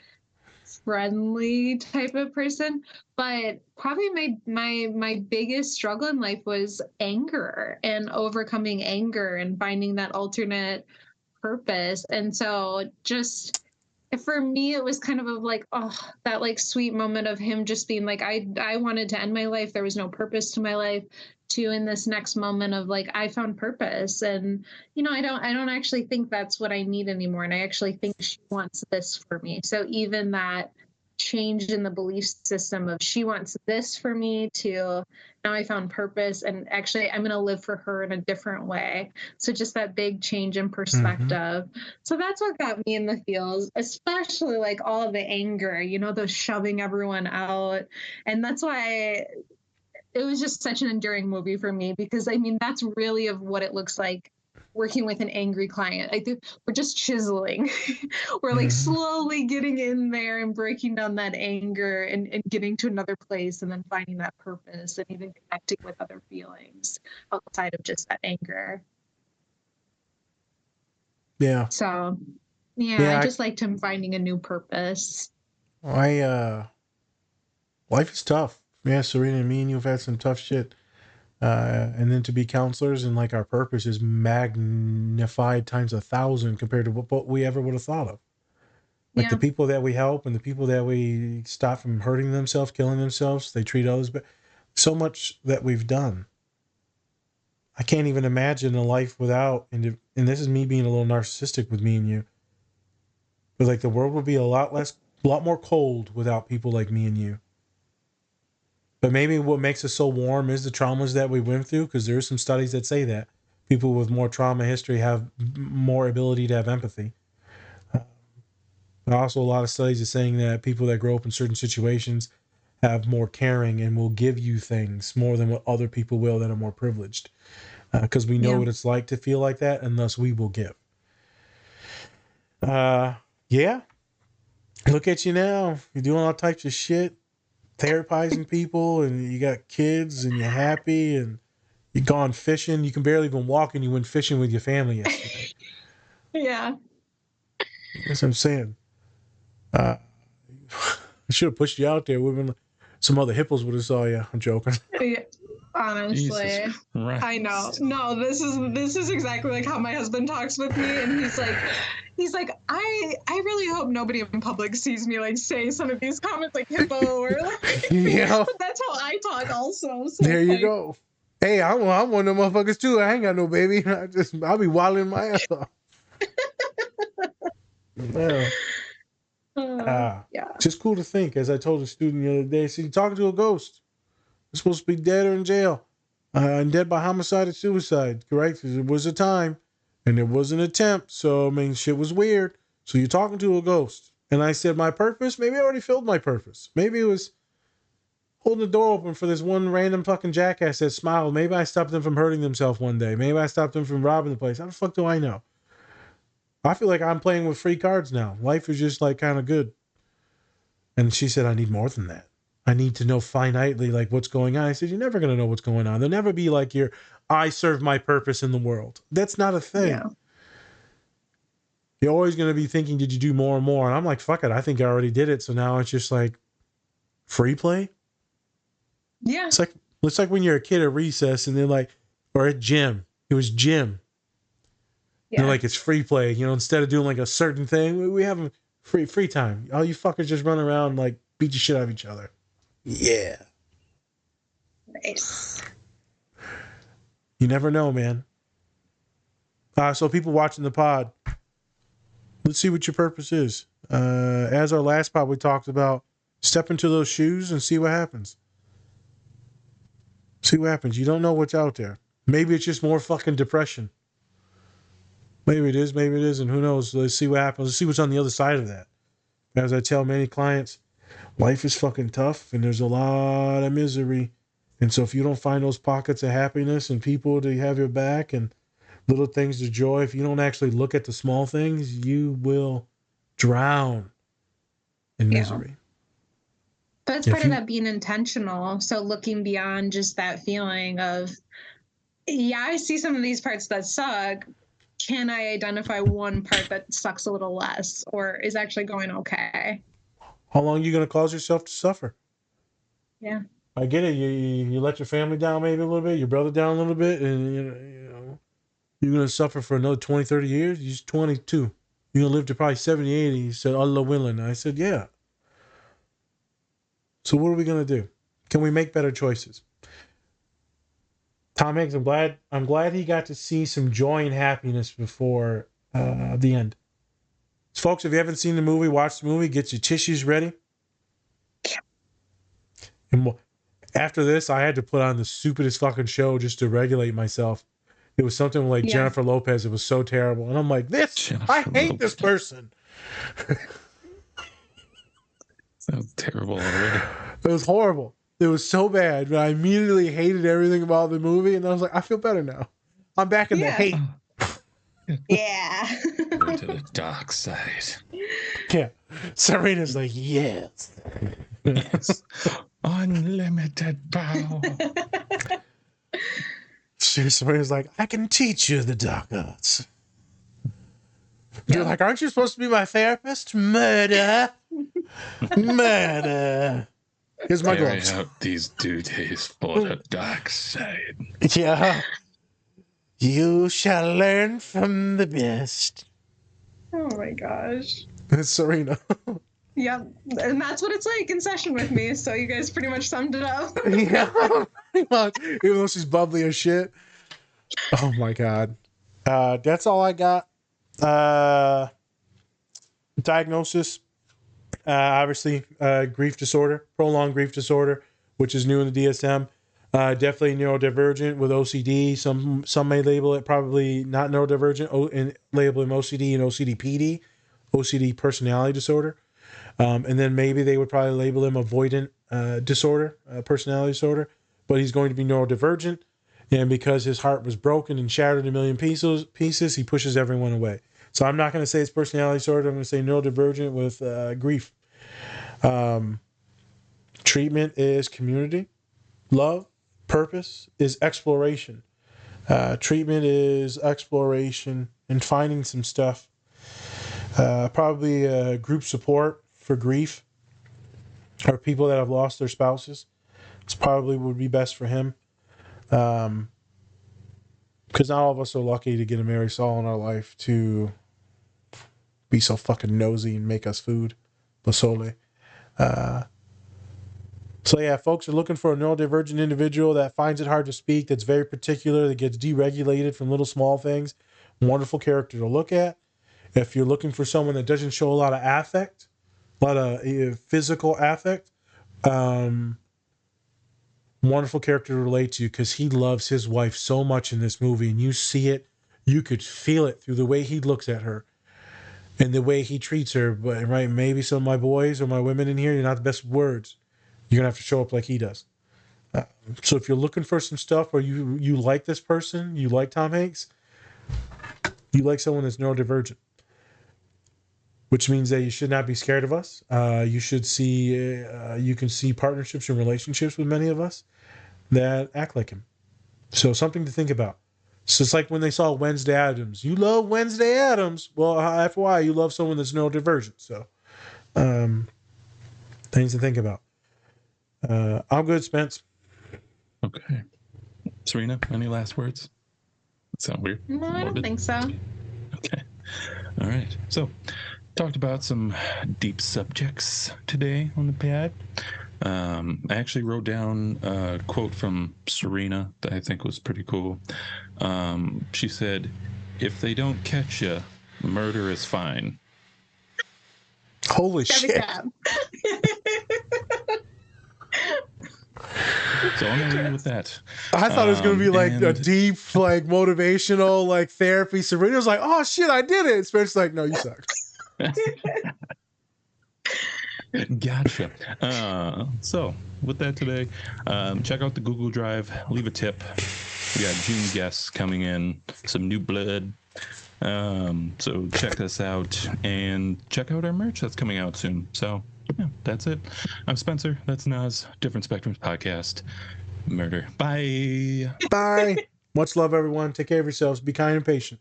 friendly type of person. But probably my biggest struggle in life was anger and overcoming anger and finding that alternate purpose. And so just for me, it was kind of like, oh, that like sweet moment of him just being like, I wanted to end my life. There was no purpose to my life. To in this next moment of like, I found purpose. And, you know, I don't actually think that's what I need anymore. And I actually think she wants this for me. So even that change in the belief system of she wants this for me to now I found purpose and actually I'm going to live for her in a different way. So just that big change in perspective. Mm-hmm. So that's what got me in the feels, especially like all of the anger, you know, those shoving everyone out. And that's why it was just such an enduring movie for me, because I mean, that's really of what it looks like working with an angry client. I think we're just chiseling. We're like slowly getting in there and breaking down that anger and getting to another place and then finding that purpose and even connecting with other feelings outside of just that anger. Yeah. So, I just liked him finding a new purpose. Life is tough. Yeah, Serena and me and you have had some tough shit. And then to be counselors and like our purpose is magnified times 1,000 compared to what we ever would have thought of. Like the people that we help and the people that we stop from hurting themselves, killing themselves, they treat others, but so much that we've done. I can't even imagine a life without, and this is me being a little narcissistic with me and you, but like the world would be a lot more cold without people like me and you. But maybe what makes us so warm is the traumas that we went through, because there are some studies that say that people with more trauma history have more ability to have empathy. But also a lot of studies are saying that people that grow up in certain situations have more caring and will give you things more than what other people will that are more privileged. Because we know what it's like to feel like that, and thus we will give. Look at you now. You're doing all types of shit. Therapizing people, and you got kids, and you're happy, and you've gone fishing. You can barely even walk, and you went fishing with your family yesterday. Yeah. That's what I'm saying. I should have pushed you out there. Some other hippos would have saw you. I'm joking. Yeah, honestly, I know. No, this is exactly like how my husband talks with me, and he's like, I really hope nobody in public sees me like say some of these comments like hippo or like. But that's how I talk also. So there you go. Hey, I'm one of them motherfuckers too. I ain't got no baby. I'll be wilding my ass off. Just cool to think. As I told a student the other day, see, talking to a ghost. You're supposed to be dead or in jail, and dead by homicide or suicide, correct? Because it was a time, and it was an attempt. So I mean, shit was weird. So you're talking to a ghost, and I said, my purpose. Maybe I already filled my purpose. Maybe it was holding the door open for this one random fucking jackass that smiled. Maybe I stopped them from hurting themselves one day. Maybe I stopped them from robbing the place. How the fuck do I know? I feel like I'm playing with free cards now. Life is just like kind of good. And she said, I need more than that. I need to know finitely like what's going on. I said, you're never going to know what's going on. There'll never be like I serve my purpose in the world. That's not a thing. Yeah. You're always going to be thinking, did you do more and more? And I'm like, fuck it. I think I already did it. So now it's just like free play. Yeah. It's like when you're a kid at recess and they're like, or at gym. It was gym. You know, like it's free play. You know, instead of doing like a certain thing, we have free time. All you fuckers just run around and, like, beat the shit out of each other. Yeah. Nice. You never know, man. So people watching the pod, let's see what your purpose is. As our last pod we talked about, step into those shoes and see what happens. See what happens. You don't know what's out there. Maybe it's just more fucking depression. Maybe it is, maybe it isn't. Who knows? Let's see what happens. Let's see what's on the other side of that. As I tell many clients, life is fucking tough and there's a lot of misery. And so if you don't find those pockets of happiness and people to have your back and little things to joy, if you don't actually look at the small things, you will drown in misery. But it's part of that being intentional. So looking beyond just that feeling of, yeah, I see some of these parts that suck. Can I identify one part that sucks a little less or is actually going okay? How long are you going to cause yourself to suffer? Yeah. I get it. You let your family down maybe a little bit, your brother down a little bit, and you know you're going to suffer for another 20, 30 years. You're 22. You're going to live to probably 70, 80. He said, Allah willing. I said, yeah. So what are we going to do? Can we make better choices? Tom Hanks, I'm glad he got to see some joy and happiness before the end. So folks, if you haven't seen the movie, watch the movie, get your tissues ready. And after this, I had to put on the stupidest fucking show just to regulate myself. It was something like Jennifer Lopez. It was so terrible. And I'm like, I hate this person. Sounds terrible already. It was horrible. It was so bad. But I immediately hated everything about the movie. And I was like, I feel better now. I'm back in the hate. Yeah. Go to the dark side. Yeah. Serena's like, yes. Yes. Unlimited power. Serena's like, I can teach you the dark arts. You're like, aren't you supposed to be my therapist? Murder. Murder. Here's my gloves. Carry out these duties for the dark side. Yeah. You shall learn from the best. Oh my gosh. It's Serena. Yep. And that's what it's like in session with me. So you guys pretty much summed it up. Yeah, pretty much. Even though she's bubbly as shit. Oh my God. That's all I got. Diagnosis. Obviously, grief disorder, prolonged grief disorder, which is new in the DSM. Definitely neurodivergent with OCD. Some may label it probably not neurodivergent and label him OCD and OCD-PD, OCD personality disorder. And then maybe they would probably label him avoidant disorder, personality disorder. But he's going to be neurodivergent. And because his heart was broken and shattered in a million pieces, he pushes everyone away. So I'm not going to say it's personality disorder. I'm going to say neurodivergent with grief. Treatment is community. Love. Purpose is exploration. Treatment is exploration and finding some stuff. Probably group support for grief or people that have lost their spouses. It's probably would be best for him. Because not all of us are lucky to get a Mary Saul in our life to be so fucking nosy and make us food. Basole. So yeah, folks are looking for a neurodivergent individual that finds it hard to speak, that's very particular, that gets deregulated from little small things. Wonderful character to look at. If you're looking for someone that doesn't show a lot of affect, a lot of physical affect, wonderful character to relate to because he loves his wife so much in this movie, and you see it, you could feel it through the way he looks at her and the way he treats her. But right, maybe some of my boys or my women in here, you're not the best with words. You're gonna have to show up like he does. So if you're looking for some stuff, or you like this person, you like Tom Hanks, you like someone that's neurodivergent, which means that you should not be scared of us. You should see, you can see partnerships and relationships with many of us that act like him. So something to think about. So it's like when they saw Wednesday Addams. You love Wednesday Addams. Well, FYI, you love someone that's neurodivergent. So things to think about. I'm good, Spence. Okay. Serena, any last words? That sound weird? No, I don't think so. Okay. All right. So, talked about some deep subjects today on the pad. I actually wrote down a quote from Serena that I think was pretty cool. She said, "If they don't catch you, murder is fine." Holy Every shit. time. So I'm gonna leave with that. I thought it was going to be like a and- deep, like motivational, like therapy. Serena was like, "Oh shit, I did it." Spencer's like, "No, you suck." Gotcha. So with that today, check out the Google Drive. Leave a tip. We got June guests coming in, some new blood. So check us out and check out our merch that's coming out soon. So yeah, that's it. I'm Spencer. That's Naz. Different Spectrums Podcast. Murder. Bye. Bye. Much love, everyone. Take care of yourselves. Be kind and patient.